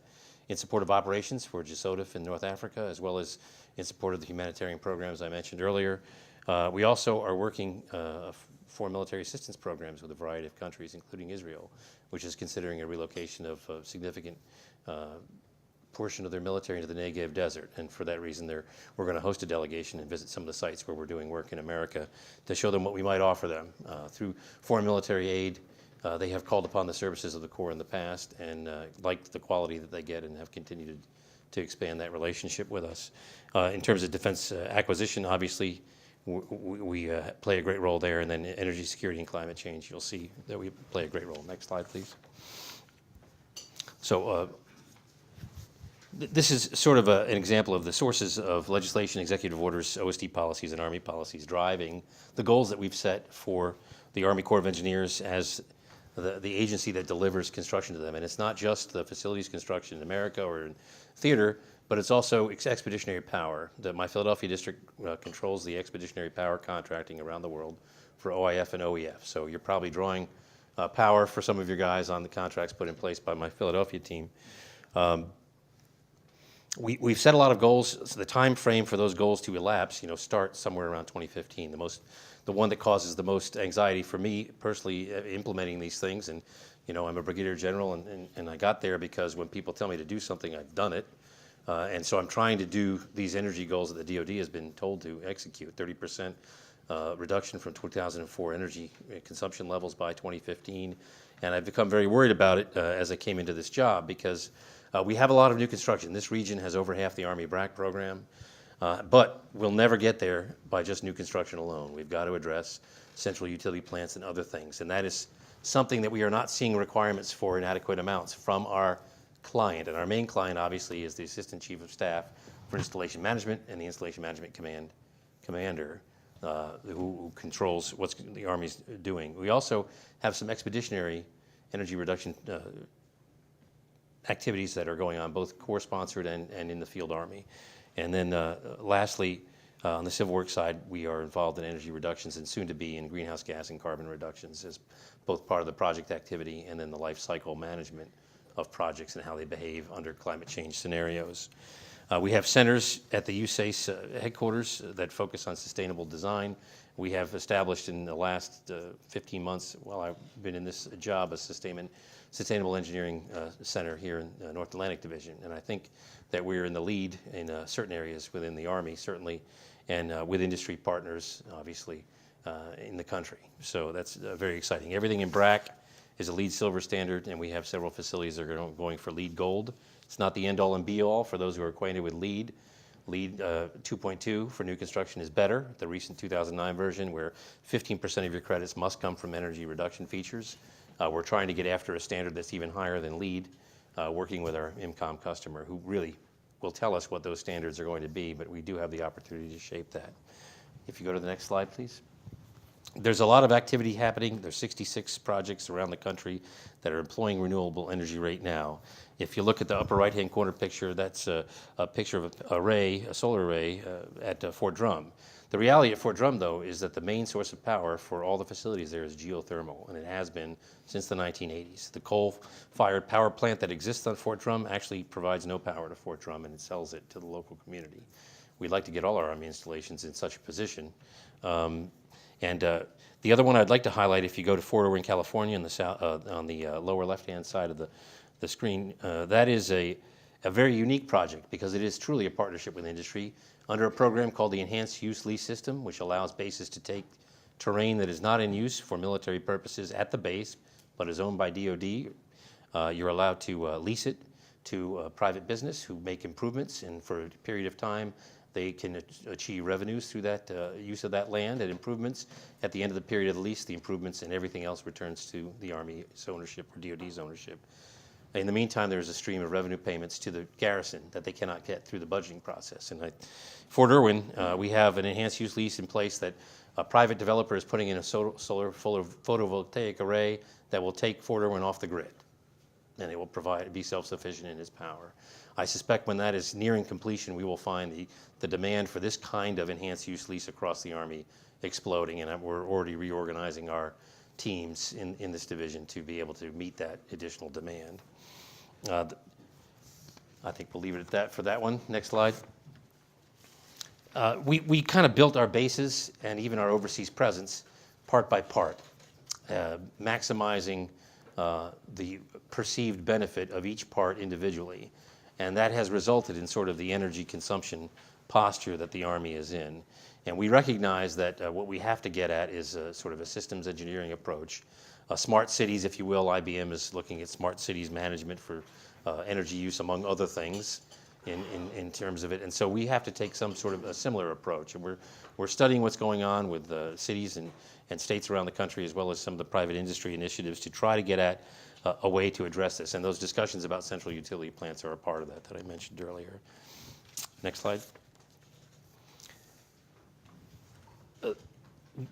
in support of operations for GSODF in North Africa, as well as in support of the humanitarian programs I mentioned earlier. We also are working for military assistance programs with a variety of countries, including Israel, which is considering a relocation of a significant portion of their military into the Negev Desert. And for that reason, we're going to host a delegation and visit some of the sites where we're doing work in America to show them what we might offer them. Through foreign military aid, they have called upon the services of the Corps in the past and liked the quality that they get and have continued to expand that relationship with us. In terms of defense acquisition, obviously, we play a great role there. And then energy security and climate change, you'll see that we play a great role. Next slide, please. So this is sort of an example of the sources of legislation, executive orders, OSD policies, and Army policies driving the goals that we've set for the Army Corps of Engineers as the agency that delivers construction to them. And it's not just the facilities construction in America or in theater, but it's also expeditionary power. My Philadelphia district controls the expeditionary power contracting around the world for OIF and OEF. So you're probably drawing power for some of your guys on the contracts put in place by my Philadelphia team. We've set a lot of goals. So the time frame for those goals to elapse, start somewhere around 2015. The one that causes the most anxiety for me personally implementing these things, and I'm a brigadier general, and I got there because when people tell me to do something, I've done it. And so I'm trying to do these energy goals that the DoD has been told to execute, 30% reduction from 2004 energy consumption levels by 2015. And I've become very worried about it as I came into this job because we have a lot of new construction. This region has over half the Army BRAC program, but we'll never get there by just new construction alone. We've got to address central utility plants and other things, and that is something that we are not seeing requirements for in adequate amounts from our client. And our main client, obviously, is the Assistant Chief of Staff for Installation Management and the Installation Management Commander, who controls what the Army's doing. We also have some expeditionary energy reduction activities that are going on, both Corps-sponsored and in the field Army. And then lastly, on the civil works side, we are involved in energy reductions and soon to be in greenhouse gas and carbon reductions as both part of the project activity and then the life cycle management of projects and how they behave under climate change scenarios. We have centers at the USACE headquarters that focus on sustainable design. We have established in the last 15 months, while I've been in this job, a sustainable engineering center here in North Atlantic Division. And I think that we're in the lead in certain areas within the Army, certainly, and with industry partners, obviously, in the country. So that's very exciting. Everything in BRAC is a LEED Silver standard, and we have several facilities that are going for LEED Gold. It's not the end-all and be-all for those who are acquainted with LEED. LEED 2.2 for new construction is better, the recent 2009 version, where 15% of your credits must come from energy reduction features. We're trying to get after a standard that's even higher than LEED, working with our IMCOM customer, who really will tell us what those standards are going to be, but we do have the opportunity to shape that. If you go to the next slide, please. There's a lot of activity happening. There's 66 projects around the country that are employing renewable energy right now. If you look at the upper right-hand corner picture, that's a picture of a solar array at Fort Drum. The reality at Fort Drum, though, is that the main source of power for all the facilities there is geothermal, and it has been since the 1980s. The coal-fired power plant that exists on Fort Drum actually provides no power to Fort Drum, and it sells it to the local community. We'd like to get all our Army installations in such a position. The other one I'd like to highlight, if you go to Fort Irwin, California, on the lower left-hand side of the screen, that is a very unique project because it is truly a partnership with industry under a program called the Enhanced Use Lease System, which allows bases to take terrain that is not in use for military purposes at the base, but is owned by DoD. You're allowed to lease it to a private business who make improvements, and for a period of time, they can achieve revenues through that use of that land and improvements. At the end of the period of the lease, the improvements and everything else returns to the Army's ownership or DoD's ownership. In the meantime, there's a stream of revenue payments to the garrison that they cannot get through the budgeting process. And Fort Irwin, we have an enhanced use lease in place that a private developer is putting in a solar photovoltaic array that will take Fort Irwin off the grid, and it will be self-sufficient in its power. I suspect when that is nearing completion, we will find the demand for this kind of enhanced use lease across the Army exploding, and we're already reorganizing our teams in this division to be able to meet that additional demand. I think we'll leave it at that for that one. Next slide. We kind of built our bases and even our overseas presence part by part, maximizing the perceived benefit of each part individually. And that has resulted in sort of the energy consumption posture that the Army is in. And we recognize that what we have to get at is sort of a systems engineering approach. Smart cities, if you will, IBM is looking at smart cities management for energy use, among other things, in terms of it. And so we have to take some sort of a similar approach. And we're studying what's going on with cities and states around the country, as well as some of the private industry initiatives to try to get at a way to address this. And those discussions about central utility plants are a part of that I mentioned earlier. Next slide.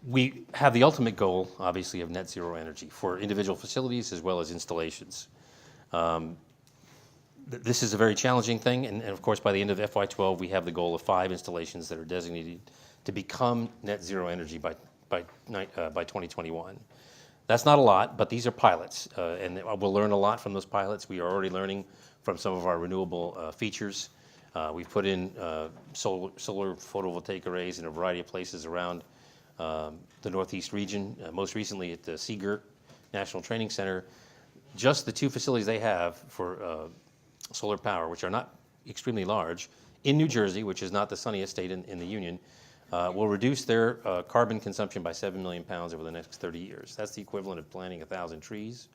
We have the ultimate goal, obviously, of net zero energy for individual facilities as well as installations. This is a very challenging thing, and of course, by the end of FY12, we have the goal of 5 installations that are designated to become net zero energy by 2021. That's not a lot, but these are pilots, and we'll learn a lot from those pilots. We are already learning from some of our renewable features. We've put in solar photovoltaic arrays in a variety of places around the Northeast region, most recently at the Seagirt National Training Center. Just the 2 facilities they have for solar power, which are not extremely large, in New Jersey, which is not the sunniest state in the Union, will reduce their carbon consumption by 7 million pounds over the next 30 years. That's the equivalent of planting 1,000 trees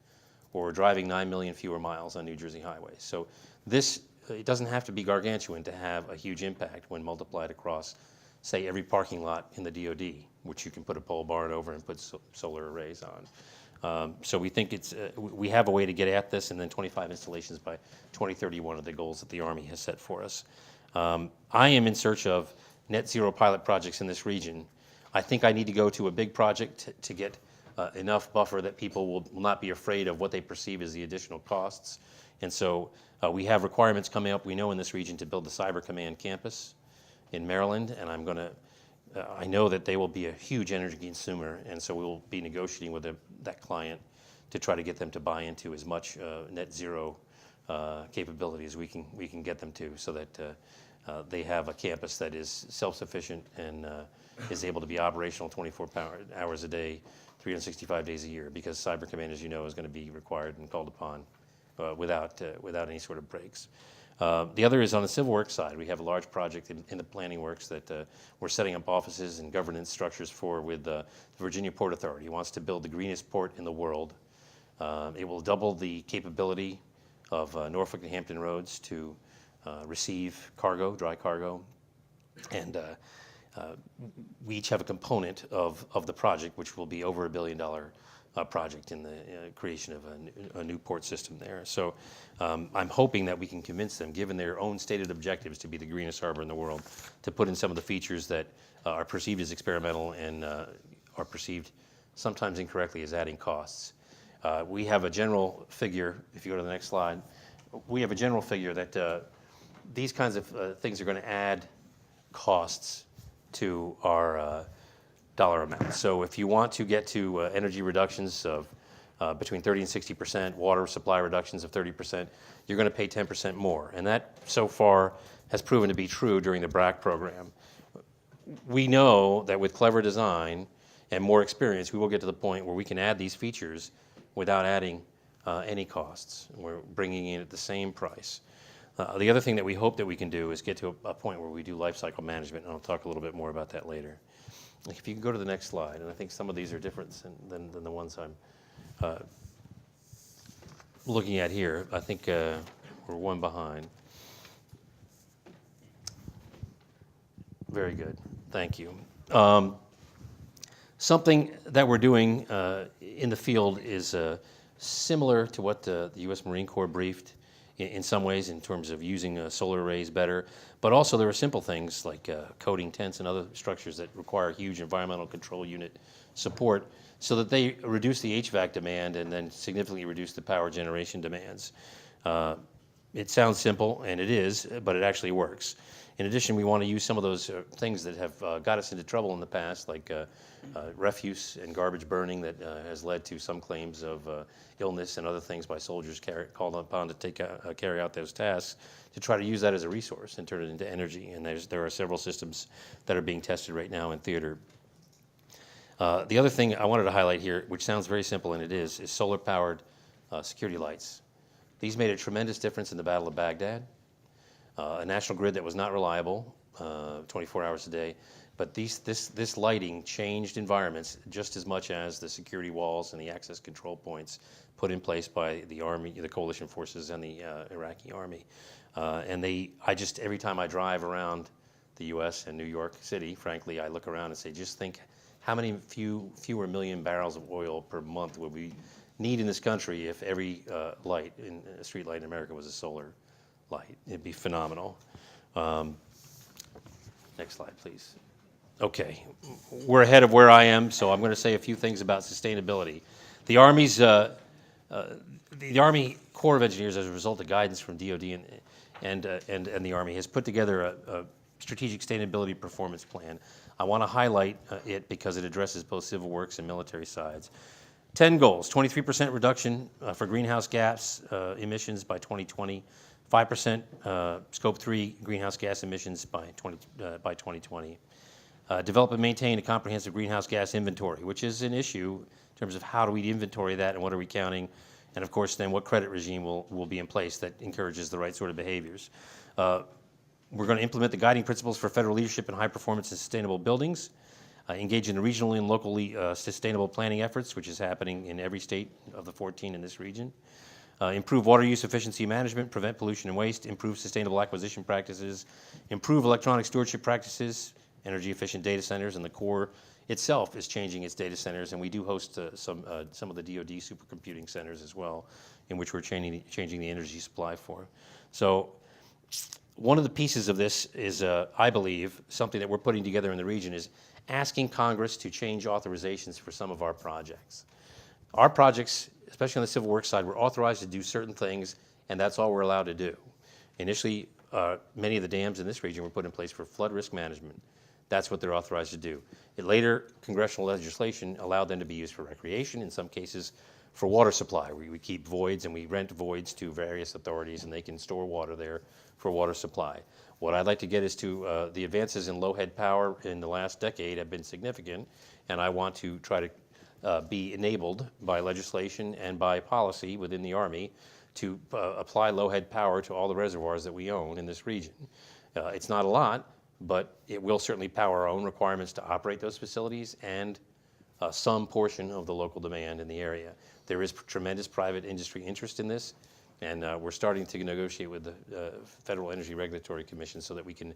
or driving 9 million fewer miles on New Jersey highways. So it doesn't have to be gargantuan to have a huge impact when multiplied across, say, every parking lot in the DoD, which you can put a pole barn over and put solar arrays on. So we think we have a way to get at this, and then 25 installations by 2031 are the goals that the Army has set for us. I am in search of net zero pilot projects in this region. I think I need to go to a big project to get enough buffer that people will not be afraid of what they perceive as the additional costs. And so we have requirements coming up, we know, in this region to build the Cyber Command campus in Maryland, and I know that they will be a huge energy consumer, and so we will be negotiating with that client to try to get them to buy into as much net zero capability as we can get them to, so that they have a campus that is self-sufficient and is able to be operational 24 hours a day, 365 days a year, because Cyber Command, as you know, is going to be required and called upon without any sort of breaks. The other is on the civil works side. We have a large project in the planning works that we're setting up offices and governance structures for with the Virginia Port Authority. It wants to build the greenest port in the world. It will double the capability of Norfolk and Hampton roads to receive cargo, dry cargo, and we each have a component of the project, which will be over $1 billion project in the creation of a new port system there. So I'm hoping that we can convince them, given their own stated objectives to be the greenest harbor in the world, to put in some of the features that are perceived as experimental and are perceived sometimes incorrectly as adding costs. We have a general figure, if you go to the next slide, we have a general figure that these kinds of things are going to add costs to our dollar amount. So if you want to get to energy reductions of between 30 and 60%, water supply reductions of 30%, you're going to pay 10% more. And that so far has proven to be true during the BRAC program. We know that with clever design and more experience, we will get to the point where we can add these features without adding any costs. We're bringing in at the same price. The other thing that we hope that we can do is get to a point where we do life cycle management, and I'll talk a little bit more about that later. If you can go to the next slide, and I think some of these are different than the ones I'm looking at here. I think we're one behind. Very good, thank you. Something that we're doing in the field is similar to what the U.S. Marine Corps briefed in some ways in terms of using solar arrays better, but also there are simple things like coating tents and other structures that require huge environmental control unit support so that they reduce the HVAC demand and then significantly reduce the power generation demands. It sounds simple, and it is, but it actually works. In addition, we want to use some of those things that have got us into trouble in the past, like refuse and garbage burning that has led to some claims of illness and other things by soldiers called upon to carry out those tasks, to try to use that as a resource and turn it into energy. And there are several systems that are being tested right now in theater. The other thing I wanted to highlight here, which sounds very simple, and it is solar-powered security lights. These made a tremendous difference in the Battle of Baghdad. A national grid that was not reliable 24 hours a day, but this lighting changed environments just as much as the security walls and the access control points put in place by the Army, the coalition forces, and the Iraqi Army. And every time I drive around the U.S. and New York City, frankly, I look around and say, just think how many fewer million barrels of oil per month would we need in this country if every street light in America was a solar light. It'd be phenomenal. Next slide, please. Okay, we're ahead of where I am, so I'm going to say a few things about sustainability. The Army Corps of Engineers, as a result of guidance from DoD and the Army, has put together a strategic sustainability performance plan. I want to highlight it because it addresses both civil works and military sides. 10 goals: 23% reduction for greenhouse gas emissions by 2020. 5% Scope 3 greenhouse gas emissions by 2020. Develop and maintain a comprehensive greenhouse gas inventory, which is an issue in terms of how do we inventory that and what are we counting, and of course then what credit regime will be in place that encourages the right sort of behaviors. We're going to implement the guiding principles for federal leadership in high performance and sustainable buildings, engage in regionally and locally sustainable planning efforts, which is happening in every state of the 14 in this region. Improve water use efficiency management, prevent pollution and waste, improve sustainable acquisition practices, improve electronic stewardship practices, energy efficient data centers, and the Corps itself is changing its data centers, and we do host some of the DoD supercomputing centers as well, in which we're changing the energy supply for. So one of the pieces of this is, I believe, something that we're putting together in the region is asking Congress to change authorizations for some of our projects. Our projects, especially on the civil works side, we're authorized to do certain things, and that's all we're allowed to do. Initially, many of the dams in this region were put in place for flood risk management. That's what they're authorized to do. Later, congressional legislation allowed them to be used for recreation, in some cases for water supply. We keep voids and we rent voids to various authorities, and they can store water there for water supply. What I'd like to get is to the advances in low-head power in the last decade have been significant, and I want to try to be enabled by legislation and by policy within the Army to apply low-head power to all the reservoirs that we own in this region. It's not a lot, but it will certainly power our own requirements to operate those facilities and some portion of the local demand in the area. There is tremendous private industry interest in this, and we're starting to negotiate with the Federal Energy Regulatory Commission so that we can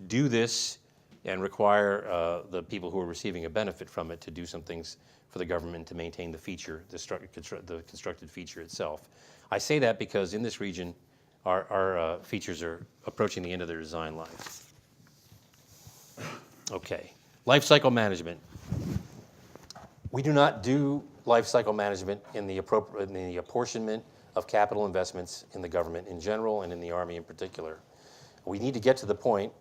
do this and require the people who are receiving a benefit from it to do some things for the government to maintain the feature, the constructed feature itself. I say that because in this region, our features are approaching the end of their design life. Okay, life cycle management. We do not do life cycle management in the apportionment of capital investments in the government in general and in the Army in particular. We need to get to the point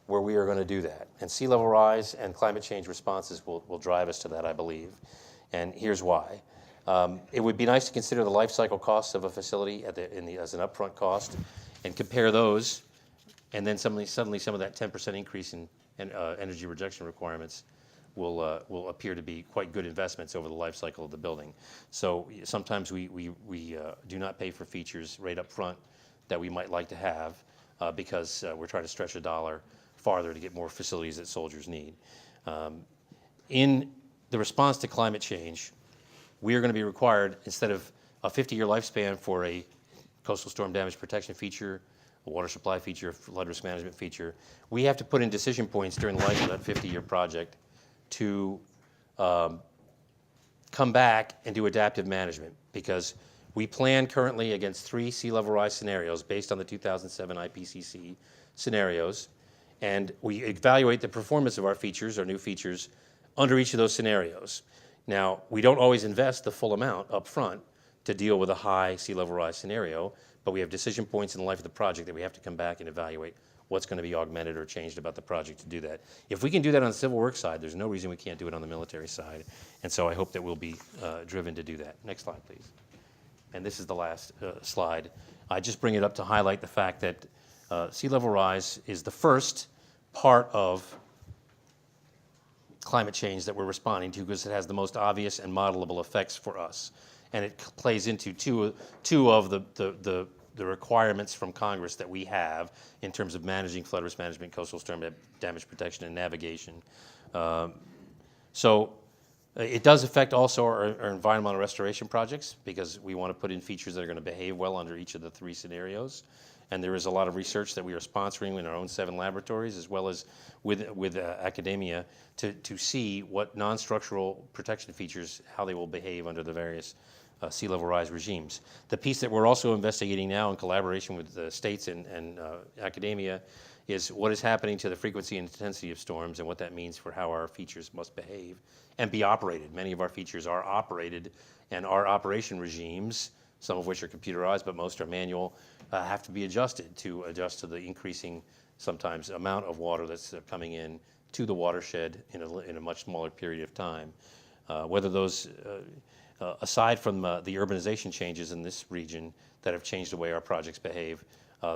where we are going to do that. And sea level rise and climate change responses will drive us to that, I believe. And here's why. It would be nice to consider the life cycle costs of a facility as an upfront cost and compare those, and then suddenly some of that 10% increase in energy rejection requirements will appear to be quite good investments over the life cycle of the building. So sometimes we do not pay for features right up front that we might like to have because we're trying to stretch a dollar farther to get more facilities that soldiers need. In the response to climate change, we are going to be required, instead of a 50-year lifespan for a coastal storm damage protection feature, a water supply feature, a flood risk management feature, we have to put in decision points during the life of that 50-year project to come back and do adaptive management, because we plan currently against 3 sea level rise scenarios based on the 2007 IPCC scenarios, and we evaluate the performance of our features, our new features, under each of those scenarios. Now, we don't always invest the full amount up front to deal with a high sea level rise scenario, but we have decision points in the life of the project that we have to come back and evaluate what's going to be augmented or changed about the project to do that. If we can do that on the civil works side, there's no reason we can't do it on the military side. And so I hope that we'll be driven to do that. Next slide, please. And this is the last slide. I just bring it up to highlight the fact that sea level rise is the first part of climate change that we're responding to because it has the most obvious and modelable effects for us. And it plays into two of the requirements from Congress that we have in terms of managing flood risk management, coastal storm damage protection, and navigation. So it does affect also our environmental restoration projects because we want to put in features that are going to behave well under each of the 3 scenarios. And there is a lot of research that we are sponsoring in our own 7 laboratories as well as with academia to see what non-structural protection features, how they will behave under the various sea level rise regimes. The piece that we're also investigating now in collaboration with the states and academia is what is happening to the frequency and intensity of storms and what that means for how our features must behave and be operated. Many of our features are operated, and our operation regimes, some of which are computerized but most are manual, have to be adjusted to adjust to the increasing sometimes amount of water that's coming in to the watershed in a much smaller period of time. Whether those aside from the urbanization changes in this region that have changed the way our projects behave,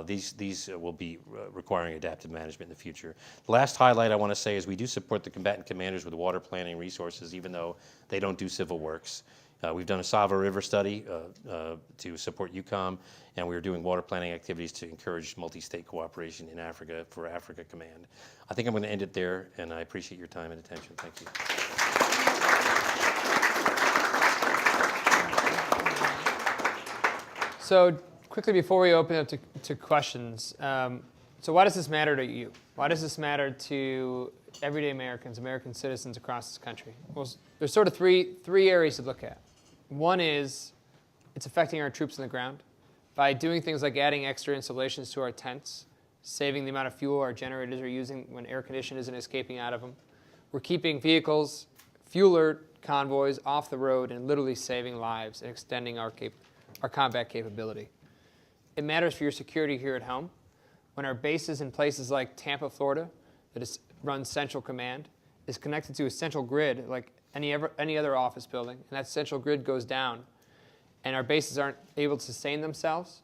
these will be requiring adaptive management in the future. The last highlight I want to say is we do support the combatant commanders with water planning resources, even though they don't do civil works. We've done a Sava River study to support UCOM, and we're doing water planning activities to encourage multi-state cooperation in Africa for Africa Command. I think I'm going to end it there, and I appreciate your time and attention. Thank you. So quickly before we open up to questions, so why does this matter to you? Why does this matter to everyday Americans, American citizens across this country? Well, there's sort of three areas to look at. One is it's affecting our troops on the ground by doing things like adding extra installations to our tents, saving the amount of fuel our generators are using when air conditioning isn't escaping out of them. We're keeping vehicles, fuel-alert convoys off the road and literally saving lives and extending our combat capability. It matters for your security here at home. When our bases in places like Tampa, Florida, that is runs Central Command, is connected to a central grid like any other office building, and that central grid goes down, and our bases aren't able to sustain themselves,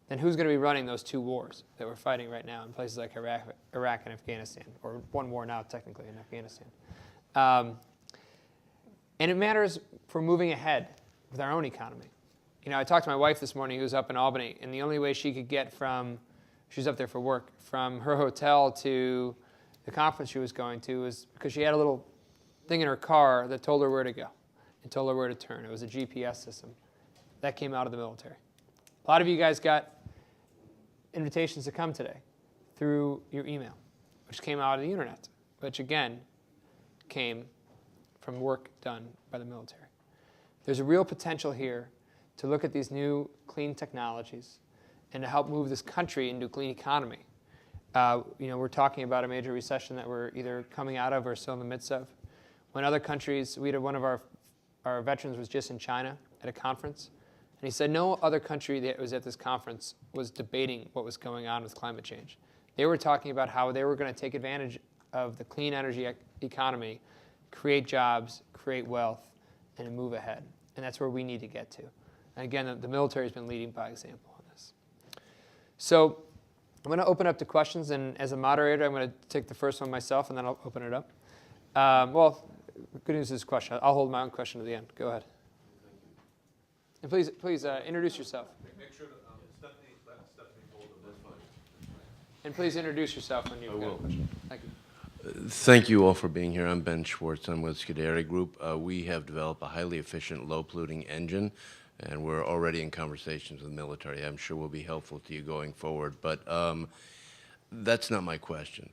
then who's going to be running those two wars that we're fighting right now in places like Iraq and Afghanistan, or one war now technically in Afghanistan? And it matters for moving ahead with our own economy. You know, I talked to my wife this morning who was up in Albany, and the only way she could get from, she was up there for work, from her hotel to the conference she was going to was because she had a little thing in her car that told her where to go and told her where to turn. It was a GPS system. That came out of the military. A lot of you guys got invitations to come today through your email, which came out of the internet, which again came from work done by the military. There's a real potential here to look at these new clean technologies and to help move this country into a clean economy. You know, we're talking about a major recession that we're either coming out of or still in the midst of. When other countries, we had one of our veterans was just in China at a conference, and he said no other country that was at this conference was debating what was going on with climate change. They were talking about how they were going to take advantage of the clean energy economy, create jobs, create wealth, and move ahead. And that's where we need to get to. And again, the military has been leading by example on this. So I'm going to open up to questions, and as a moderator, I'm going to take the first one myself, and then I'll open it up. Well, good news is this question. I'll hold my own question to the end. Go ahead. And please introduce yourself. Make sure let Stephanie hold this one. And please introduce yourself when you've got a question. Thank you. Thank you all for being here. I'm Ben Schwartz. I'm with Scuderi Group. We have developed a highly efficient, low-polluting engine, and we're already in conversations with the military. I'm sure will be helpful to you going forward. But that's not my question.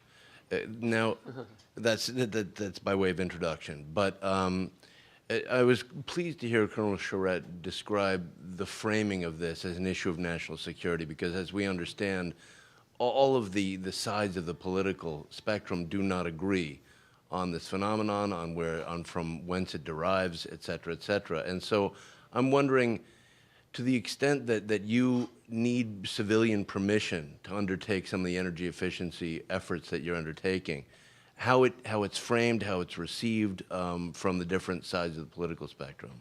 Now, that's by way of introduction. But I was pleased to hear Colonel Charette describe the framing of this as an issue of national security, because as we understand, all of the sides of the political spectrum do not agree on this phenomenon, on from whence it derives, et cetera, et cetera. And so I'm wondering, to the extent that you need civilian permission to undertake some of the energy efficiency efforts that you're undertaking, how it's framed, how it's received from the different sides of the political spectrum.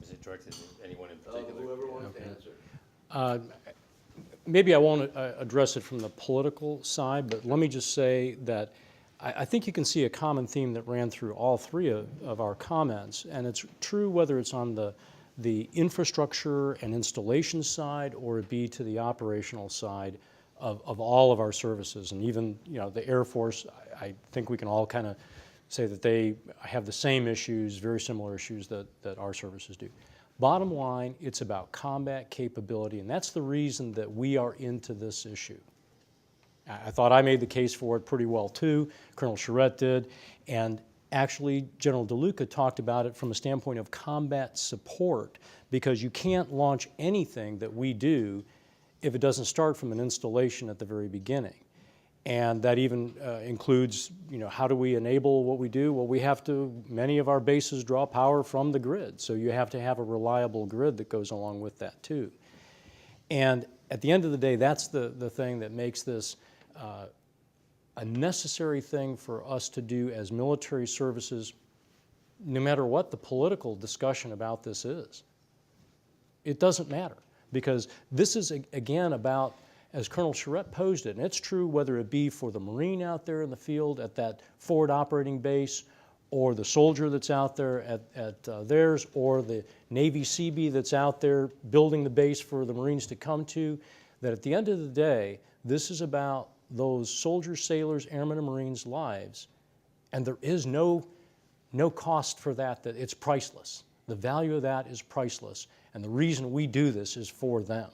Is it directed at anyone in particular? Whoever wants to answer. Maybe I won't address it from the political side, but let me just say that I think you can see a common theme that ran through all three of our comments, and it's true whether it's on the infrastructure and installation side or it be to the operational side of all of our services. And even, you know, the Air Force, I think we can all kind of say that they have the same issues, very similar issues that our services do. Bottom line, it's about combat capability, and that's the reason that we are into this issue. I thought I made the case for it pretty well too, Colonel Charette did, and actually General DeLuca talked about it from a standpoint of combat support, because you can't launch anything that we do if it doesn't start from an installation at the very beginning. And that even includes, you know, how do we enable what we do? Well, we have to, many of our bases draw power from the grid, so you have to have a reliable grid that goes along with that too. And at the end of the day, that's the thing that makes this a necessary thing for us to do as military services, no matter what the political discussion about this is. It doesn't matter, because this is, again, about, as Colonel Charette posed it, and it's true whether it be for the Marine out there in the field at that forward operating base, or the soldier that's out there at theirs, or the Navy Seabee that's out there building the base for the Marines to come to, that at the end of the day, this is about those soldiers, sailors, airmen, and Marines' lives, and there is no cost for that, that it's priceless. The value of that is priceless, and the reason we do this is for them.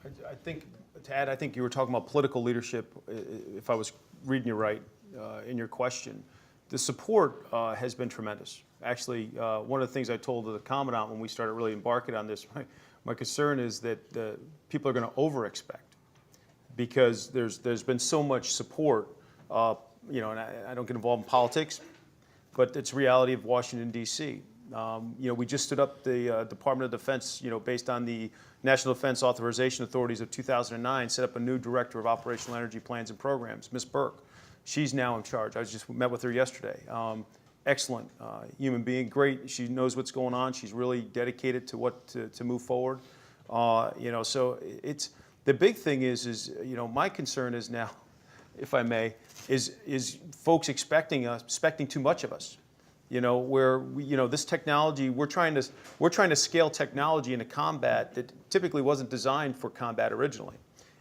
I think, to add, I think you were talking about political leadership, if I was reading you right in your question. The support has been tremendous. Actually, one of the things I told the Commandant when we started really embarking on this, my concern is that people are going to over-expect, because there's been so much support, you know, and I don't get involved in politics, but it's reality of Washington, D.C. We just stood up the Department of Defense, based on the National Defense Authorization Authorities of 2009, set up a new Director of Operational Energy Plans and Programs, Ms. Burke. She's now in charge. I just met with her yesterday. Excellent human being, great. She knows what's going on. She's really dedicated to move forward. So it's the big thing is my concern is now, if I may, is folks expecting too much of us. Where this technology, we're trying to scale technology into combat that typically wasn't designed for combat originally.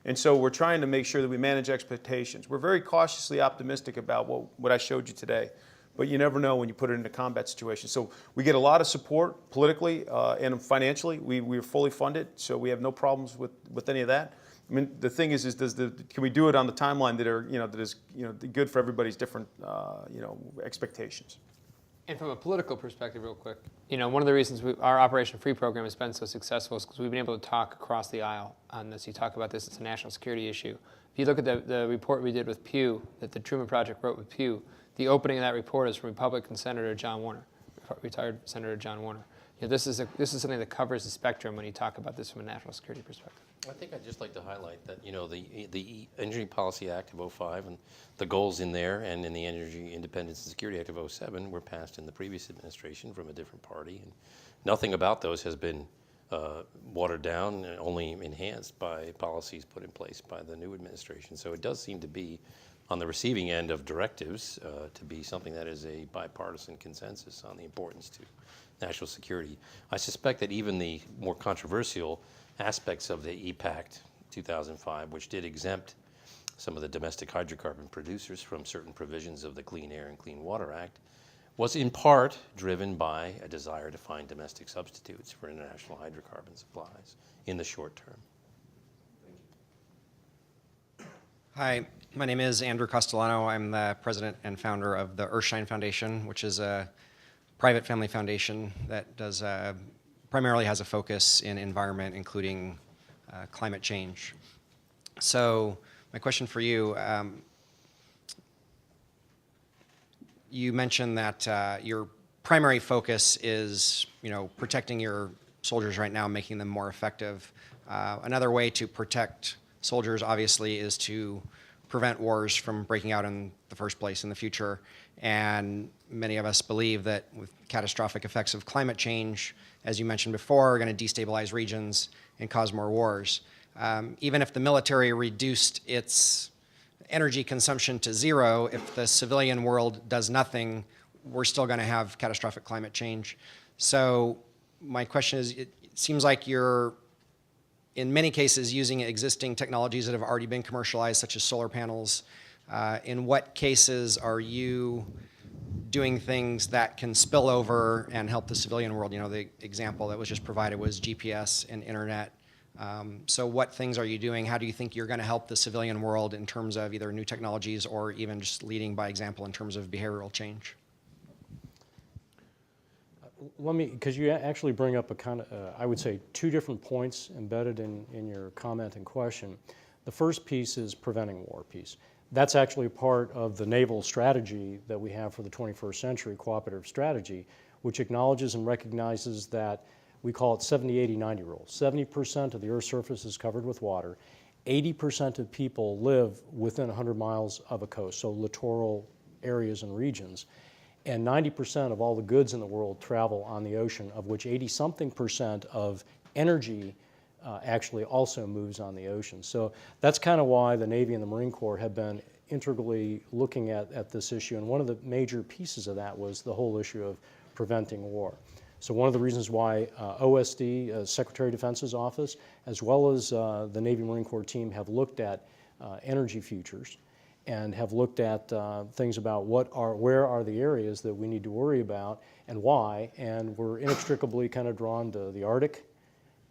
And so we're trying to make sure that we manage expectations. We're very cautiously optimistic about what I showed you today, but you never know when you put it into combat situations. So we get a lot of support politically and financially. We are fully funded, so we have no problems with any of that. I mean, the thing is can we do it on the timeline that is good for everybody's different expectations? And from a political perspective, real quick, one of the reasons our Operation Free program has been so successful is because we've been able to talk across the aisle on this. You talk about this, it's a national security issue. If you look at the report we did with Pew, that the Truman Project wrote with Pew, the opening of that report is from Republican Senator John Warner, retired Senator John Warner. This is something that covers the spectrum when you talk about this from a national security perspective. I think I'd just like to highlight that, the Energy Policy Act of 2005 and the goals in there and in the Energy Independence and Security Act of 2007 were passed in the previous administration from a different party. And nothing about those has been watered down, only enhanced by policies put in place by the new administration. So it does seem to be on the receiving end of directives to be something that is a bipartisan consensus on the importance to national security. I suspect that even the more controversial aspects of the EPACT 2005, which did exempt some of the domestic hydrocarbon producers from certain provisions of the Clean Air and Clean Water Act, was in part driven by a desire to find domestic substitutes for international hydrocarbon supplies in the short term. Hi, my name is Andrew Castellano. I'm the president and founder of the Earthshine Foundation, which is a private family foundation that does primarily has a focus in environment, including climate change. So my question for you, you mentioned that your primary focus is, protecting your soldiers right now, making them more effective. Another way to protect soldiers, obviously, is to prevent wars from breaking out in the first place in the future. And many of us believe that with catastrophic effects of climate change, as you mentioned before, are going to destabilize regions and cause more wars. Even if the military reduced its energy consumption to zero, if the civilian world does nothing, we're still going to have catastrophic climate change. So my question is, it seems like you're, in many cases, using existing technologies that have already been commercialized, such as solar panels. In what cases are you doing things that can spill over and help the civilian world? The example that was just provided was GPS and internet. So what things are you doing? How do you think you're going to help the civilian world in terms of either new technologies or even just leading by example in terms of behavioral change? Because you actually bring up a kind of, I would say, two different points embedded in your comment and question. The first piece is preventing war piece. That's actually part of the naval strategy that we have for the 21st century, cooperative strategy, which acknowledges and recognizes that we call it 70-80-90 rule. 70% of the Earth's surface is covered with water. 80% of people live within 100 miles of a coast, so littoral areas and regions. And 90% of all the goods in the world travel on the ocean, of which 80-something% of energy actually also moves on the ocean. So that's kind of why the Navy and the Marine Corps have been integrally looking at this issue. And one of the major pieces of that was the whole issue of preventing war. So one of the reasons why OSD, Secretary of Defense's office, as well as the Navy Marine Corps team have looked at energy futures and have looked at things about where are the areas that we need to worry about and why, and we're inextricably kind of drawn to the Arctic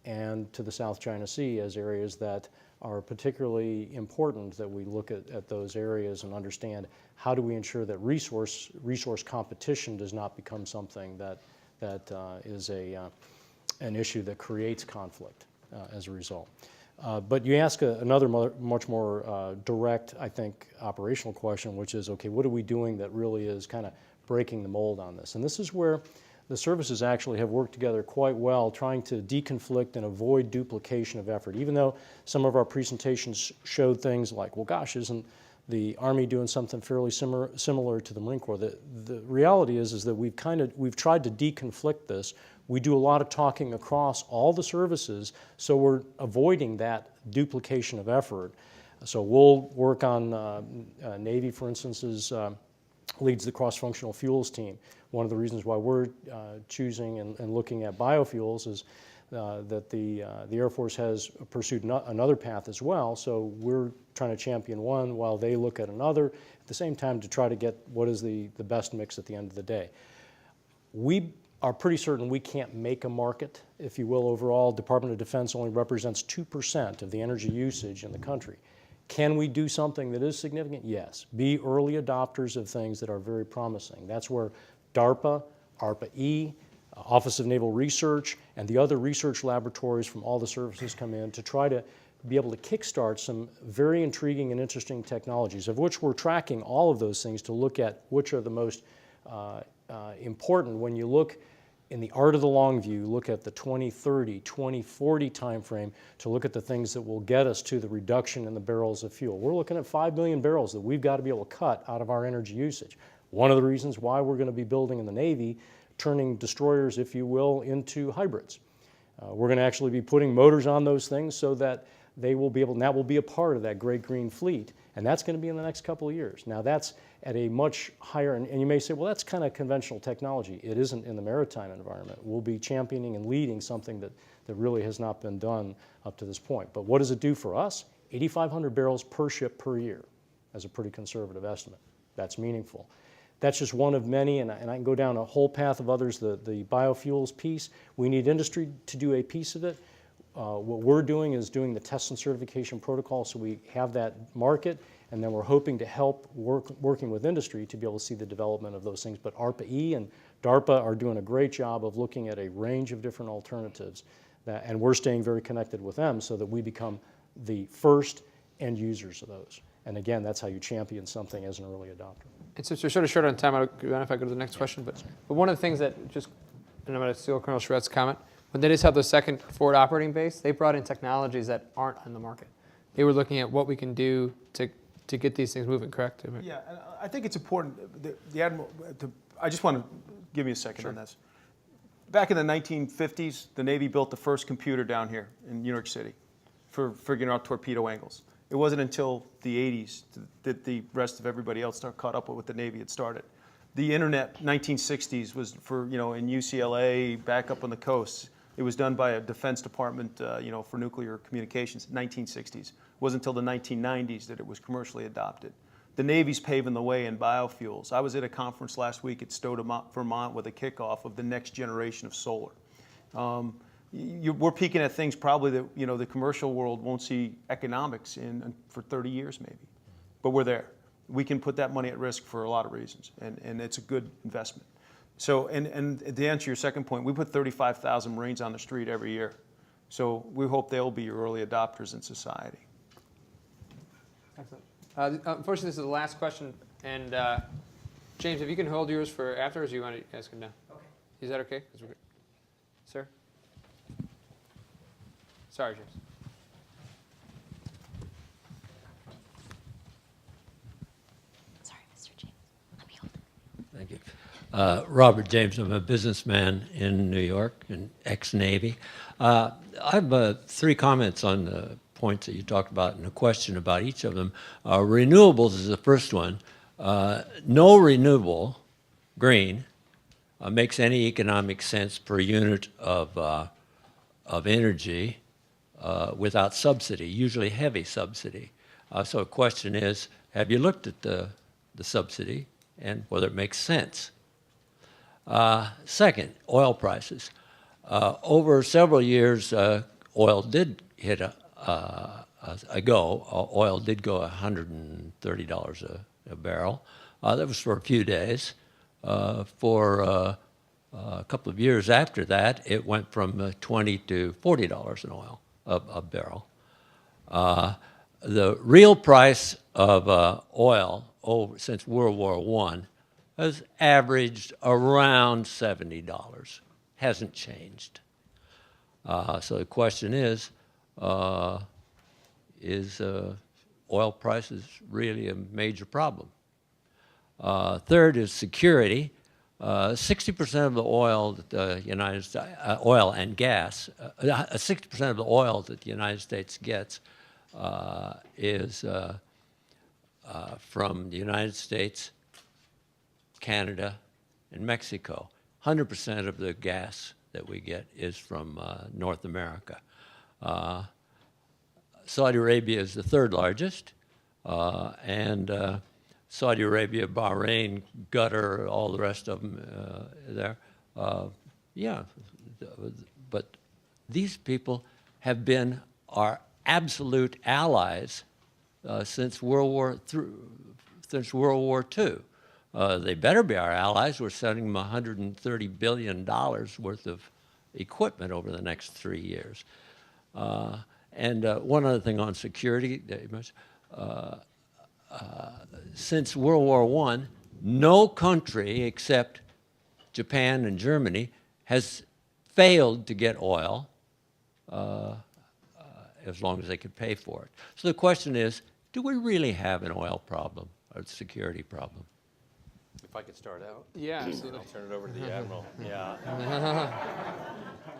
and to the South China Sea as areas that are particularly important, that we look at those areas and understand how do we ensure that resource competition does not become something that is an issue that creates conflict as a result. But you ask another much more direct, I think, operational question, which is, okay, what are we doing that really is kind of breaking the mold on this? And this is where the services actually have worked together quite well, trying to deconflict and avoid duplication of effort. Even though some of our presentations showed things like, well, gosh, isn't the Army doing something fairly similar to the Marine Corps? The reality is that we've tried to deconflict this. We do a lot of talking across all the services, so we're avoiding that duplication of effort. So we'll work on Navy, for instance, leads the cross-functional fuels team. One of the reasons why we're choosing and looking at biofuels is that the Air Force has pursued another path as well. So we're trying to champion one while they look at another at the same time to try to get what is the best mix at the end of the day. We are pretty certain we can't make a market, if you will, overall. Department of Defense only represents 2% of the energy usage in the country. Can we do something that is significant? Yes. Be early adopters of things that are very promising. That's where DARPA, ARPA-E, Office of Naval Research, and the other research laboratories from all the services come in to try to be able to kickstart some very intriguing and interesting technologies, of which we're tracking all of those things to look at which are the most important. When you look in the art of the long view, look at the 2030, 2040 timeframe to look at the things that will get us to the reduction in the barrels of fuel. We're looking at 5 billion barrels that we've got to be able to cut out of our energy usage. One of the reasons why we're going to be building in the Navy, turning destroyers, if you will, into hybrids. We're going to actually be putting motors on those things so that they will be able, and that will be a part of that great green fleet, and that's going to be in the next couple of years. Now that's at a much higher, and you may say, well, that's kind of conventional technology. It isn't in the maritime environment. We'll be championing and leading something that really has not been done up to this point. But what does it do for us? 8,500 barrels per ship per year as a pretty conservative estimate. That's meaningful. That's just one of many, and I can go down a whole path of others. The biofuels piece, we need industry to do a piece of it. What we're doing is doing the test and certification protocol, so we have that market, and then we're hoping to help working with industry to be able to see the development of those things. But ARPA-E and DARPA are doing a great job of looking at a range of different alternatives, and we're staying very connected with them so that we become the first end users of those. And again, that's how you champion something as an early adopter. And since we're sort of short on time, I don't know if I go to the next question, but one of the things that just, and I'm going to steal Colonel Charette's comment, when they just have the second forward operating base, they brought in technologies that aren't on the market. They were looking at what we can do to get these things moving, correct? Yeah, and I think it's important, the Admiral, I just want to give you a second on this. Back in the 1950s, the Navy built the first computer down here in New York City for figuring out torpedo angles. It wasn't until the 80s that the rest of everybody else caught up with what the Navy had started. The internet, 1960s, was for, in UCLA, back up on the coast. It was done by a Defense Department, for nuclear communications, 1960s. It wasn't until the 1990s that it was commercially adopted. The Navy's paving the way in biofuels. I was at a conference last week at Stowe, Vermont, with a kickoff of the next generation of solar. We're peeking at things probably that the commercial world won't see economics in for 30 years maybe, but we're there. We can put that money at risk for a lot of reasons, and it's a good investment. So, and to answer your second point, we put 35,000 Marines on the street every year. So we hope they'll be your early adopters in society. Excellent. Unfortunately, this is the last question, and James, if you can hold yours for afterwards, you want to ask him now? Okay. Is that okay? Sir? Sorry, James. Sorry, Mr. James. Let me hold it. Thank you. Robert James, I'm a businessman in New York and ex-Navy. I have 3 comments on the points that you talked about and a question about each of them. Renewables is the first one. No renewable, green, makes any economic sense per unit of energy without subsidy, usually heavy subsidy. So the question is, have you looked at the subsidy and whether it makes sense? Second, oil prices. Over several years, oil did hit oil did go $130 a barrel. That was for a few days. For a couple of years after that, it went from $20 to $40 an oil a barrel. The real price of oil since World War I has averaged around $70. Hasn't changed. So the question is oil prices really a major problem? Third is security. 60% of the oil that the United States, oil and gas, 60% of the oil that the United States gets is from the United States, Canada, and Mexico. 100% of the gas that we get is from North America. Saudi Arabia is the third largest, and Saudi Arabia, Bahrain, Qatar, all the rest of them there. Yeah, but these people have been our absolute allies since World War II. They better be our allies. We're sending them $130 billion worth of equipment over the next 3 years. And one other thing on security, since World War I, no country except Japan and Germany has failed to get oil as long as they could pay for it. So the question is, do we really have an oil problem or a security problem? If I could start out. Yeah, absolutely. I'll turn it over to the Admiral. Yeah.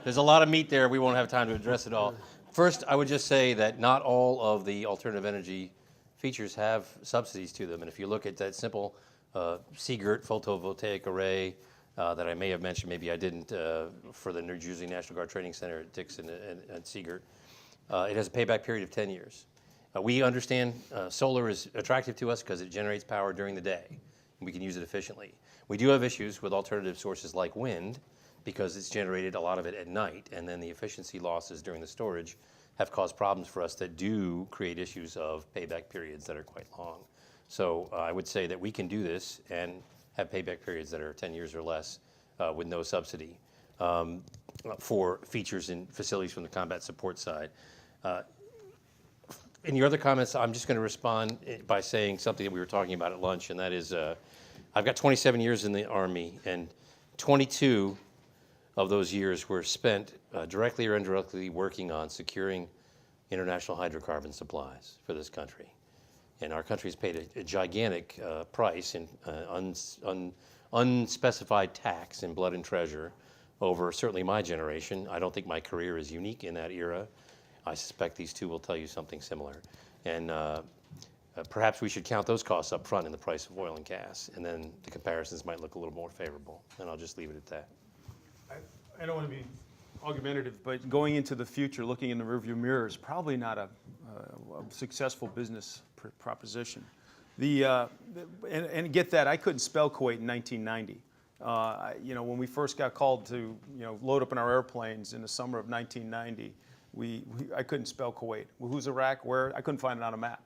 There's a lot of meat there. We won't have time to address it all. First, I would just say that not all of the alternative energy features have subsidies to them. And if you look at that simple Seagirt photovoltaic array that I may have mentioned, maybe I didn't, for the New Jersey National Guard Training Center at Dixon and Seagirt, it has a payback period of 10 years. We understand solar is attractive to us because it generates power during the day. And we can use it efficiently. We do have issues with alternative sources like wind because it's generated a lot of it at night, and then the efficiency losses during the storage have caused problems for us that do create issues of payback periods that are quite long. So I would say that we can do this and have payback periods that are 10 years or less with no subsidy for features and facilities from the combat support side. In your other comments, I'm just going to respond by saying something that we were talking about at lunch, and that is I've got 27 years in the Army, and 22 of those years were spent directly or indirectly working on securing international hydrocarbon supplies for this country. And our country's paid a gigantic price in unspecified tax in blood and treasure over certainly my generation. I don't think my career is unique in that era. I suspect these two will tell you something similar. And perhaps we should count those costs up front in the price of oil and gas, and then the comparisons might look a little more favorable. And I'll just leave it at that. I don't want to be argumentative, but going into the future, looking in the rearview mirror is probably not a successful business proposition. And get that, I couldn't spell Kuwait in 1990. When we first got called to load up in our airplanes in the summer of 1990, I couldn't spell Kuwait. Who's Iraq? Where? I couldn't find it on a map.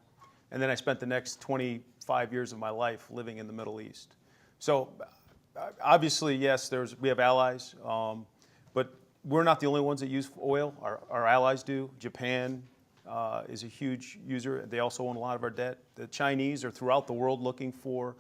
And then I spent the next 25 years of my life living in the Middle East. So obviously, yes, we have allies, but we're not the only ones that use oil. Our allies do. Japan is a huge user. They also own a lot of our debt. The Chinese are throughout the world looking for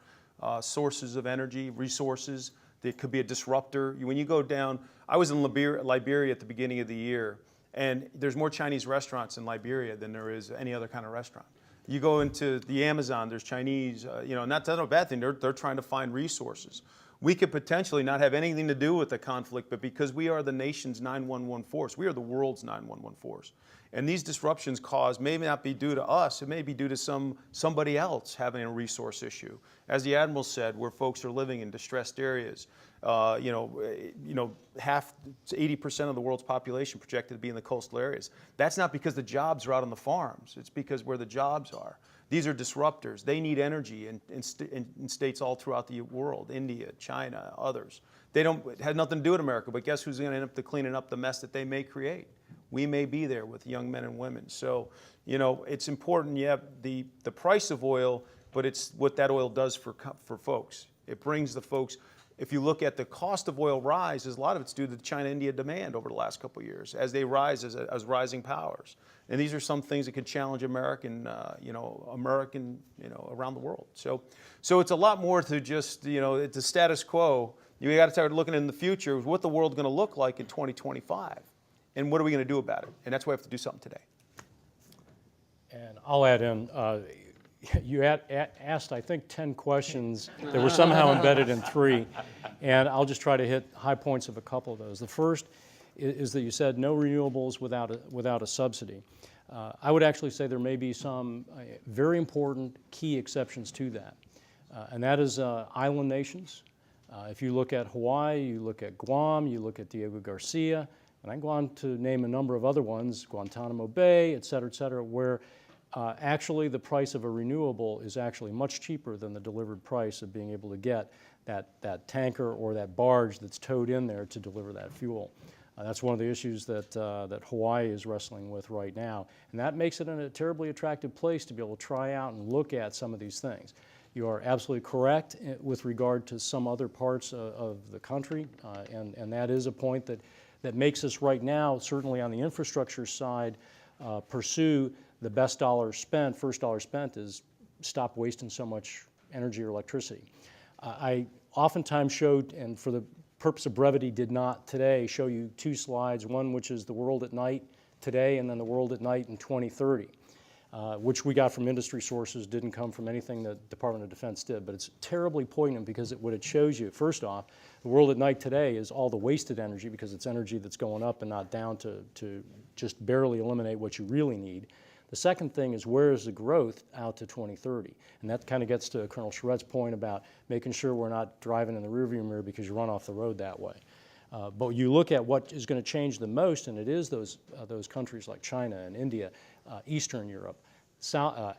sources of energy, resources. That could be a disruptor. When you go down, I was in Liberia at the beginning of the year, and there's more Chinese restaurants in Liberia than there is any other kind of restaurant. You go into the Amazon, there's Chinese, and that's not a bad thing. They're trying to find resources. We could potentially not have anything to do with the conflict, but because we are the nation's 911 force, we are the world's 911 force. And these disruptions may not be due to us, it may be due to somebody else having a resource issue. As the Admiral said, where folks are living in distressed areas, 80% of the world's population projected to be in the coastal areas. That's not because the jobs are out on the farms, it's because where the jobs are. These are disruptors. They need energy in states all throughout the world, India, China, others. It had nothing to do with America, but guess who's going to end up cleaning up the mess that they may create? We may be there with young men and women. So, it's important, the price of oil, but it's what that oil does for folks. It brings the folks, if you look at the cost of oil rise, a lot of it's due to China-India demand over the last couple of years as they rise as rising powers. And these are some things that could challenge American around the world. So it's a lot more to just, it's a status quo. You got to start looking in the future, what the world's going to look like in 2025, and what are we going to do about it? And that's why we have to do something today. And I'll add in, you asked, I think, 10 questions that were somehow embedded in 3, and I'll just try to hit high points of a couple of those. The first is that you said no renewables without a subsidy. I would actually say there may be some very important key exceptions to that, and that is island nations. If you look at Hawaii, you look at Guam, you look at Diego Garcia, and I can go on to name a number of other ones, Guantanamo Bay, et cetera, where actually the price of a renewable is actually much cheaper than the delivered price of being able to get that tanker or that barge that's towed in there to deliver that fuel. That's one of the issues that Hawaii is wrestling with right now, and that makes it a terribly attractive place to be able to try out and look at some of these things. You are absolutely correct with regard to some other parts of the country, and that is a point that makes us right now, certainly on the infrastructure side, pursue the best dollar spent. First dollar spent is stop wasting so much energy or electricity. I oftentimes showed, and for the purpose of brevity did not today, show you 2 slides, one which is the world at night today and then the world at night in 2030. Which we got from industry sources, didn't come from anything the Department of Defense did. But it's terribly poignant because what it shows you, first off, the world at night today is all the wasted energy because it's energy that's going up and not down to just barely eliminate what you really need. The second thing is where is the growth out to 2030? And that kind of gets to Colonel Charette's point about making sure we're not driving in the rearview mirror because you run off the road that way. But you look at what is going to change the most, and it is those countries like China and India, Eastern Europe,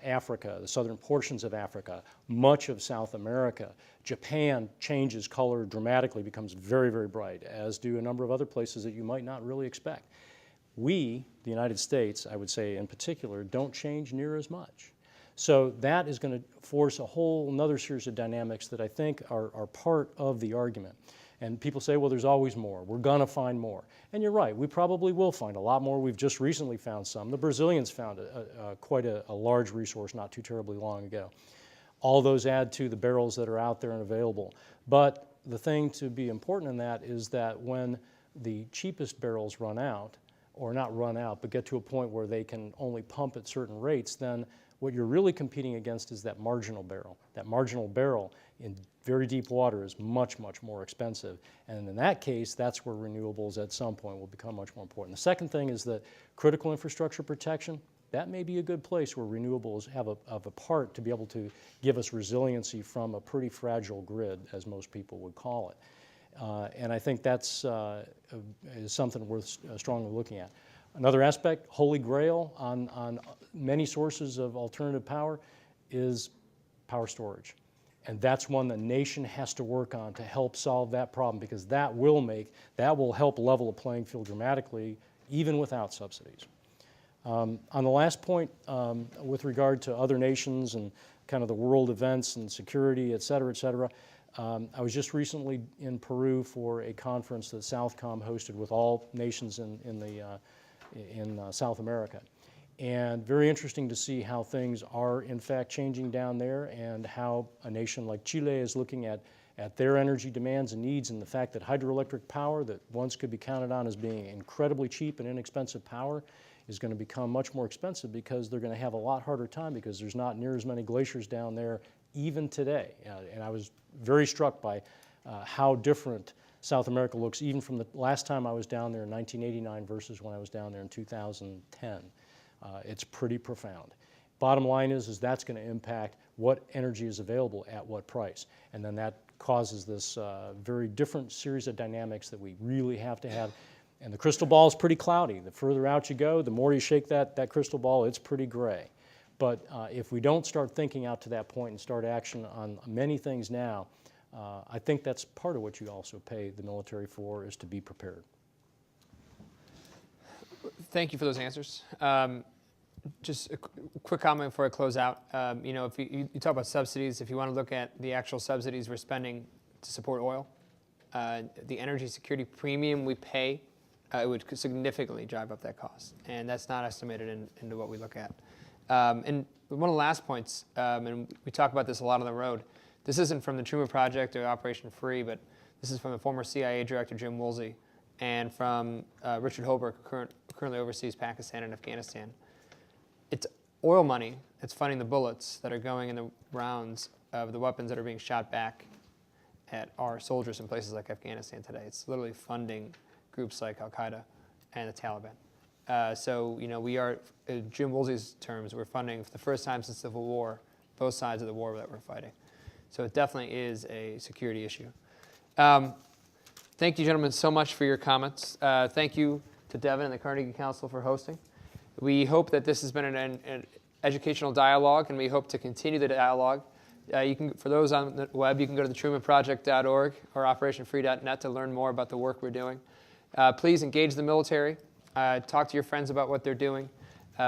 Africa, the southern portions of Africa, much of South America. Japan changes color dramatically, becomes very, very bright, as do a number of other places that you might not really expect. We, the United States, I would say in particular, don't change near as much. So that is going to force a whole another series of dynamics that I think are part of the argument. And people say, well, there's always more. We're going to find more. And you're right. We probably will find a lot more. We've just recently found some. The Brazilians found quite a large resource not too terribly long ago. All those add to the barrels that are out there and available. But the thing to be important in that is that when the cheapest barrels run out, or not run out, but get to a point where they can only pump at certain rates, then what you're really competing against is that marginal barrel. That marginal barrel in very deep water is much, much more expensive. And in that case, that's where renewables at some point will become much more important. The second thing is that critical infrastructure protection, that may be a good place where renewables have a part to be able to give us resiliency from a pretty fragile grid, as most people would call it. And I think that's is something worth strongly looking at. Another aspect, holy grail on many sources of alternative power is power storage. And that's one the nation has to work on to help solve that problem, because that will help level the playing field dramatically, even without subsidies. On the last point, with regard to other nations and kind of the world events and security, et cetera, I was just recently in Peru for a conference that Southcom hosted with all nations in South America. And very interesting to see how things are in fact changing down there, and how a nation like Chile is looking at their energy demands and needs, and the fact that hydroelectric power that once could be counted on as being incredibly cheap and inexpensive power is going to become much more expensive, because they're going to have a lot harder time because there's not near as many glaciers down there even today. And I was very struck by how different South America looks even from the last time I was down there in 1989 versus when I was down there in 2010. It's pretty profound. Bottom line is that's going to impact what energy is available at what price. And then that causes this very different series of dynamics that we really have to have. And the crystal ball is pretty cloudy. The further out you go, the more you shake that crystal ball, it's pretty gray. But if we don't start thinking out to that point and start action on many things now, I think that's part of what you also pay the military for, is to be prepared. Thank you for those answers. Just a quick comment before I close out. If you talk about subsidies, if you want to look at the actual subsidies we're spending to support oil, the energy security premium we pay, it would significantly drive up that cost. And that's not estimated into what we look at. And one of the last points, and we talk about this a lot on the road, this isn't from the Truman Project or Operation Free, but this is from the former CIA Director Jim Woolsey and from Richard Holbrooke, who currently oversees Pakistan and Afghanistan. It's oil money that's funding the bullets that are going in the rounds of the weapons that are being shot back at our soldiers in places like Afghanistan today. It's literally funding groups like Al-Qaeda and the Taliban. So, we are, in Jim Woolsey's terms, we're funding for the first time since the Civil War, both sides of the war that we're fighting. So it definitely is a security issue. Thank you, gentlemen, so much for your comments. Thank you to Devin and the Carnegie Council for hosting. We hope that this has been an educational dialogue, and we hope to continue the dialogue. For those on the web, you can go to thetrumanproject.org or operationfree.net to learn more about the work we're doing. Please engage the military. Talk to your friends about what they're doing.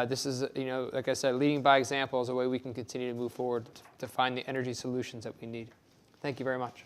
This is, like I said, leading by example is a way we can continue to move forward to find the energy solutions that we need. Thank you very much.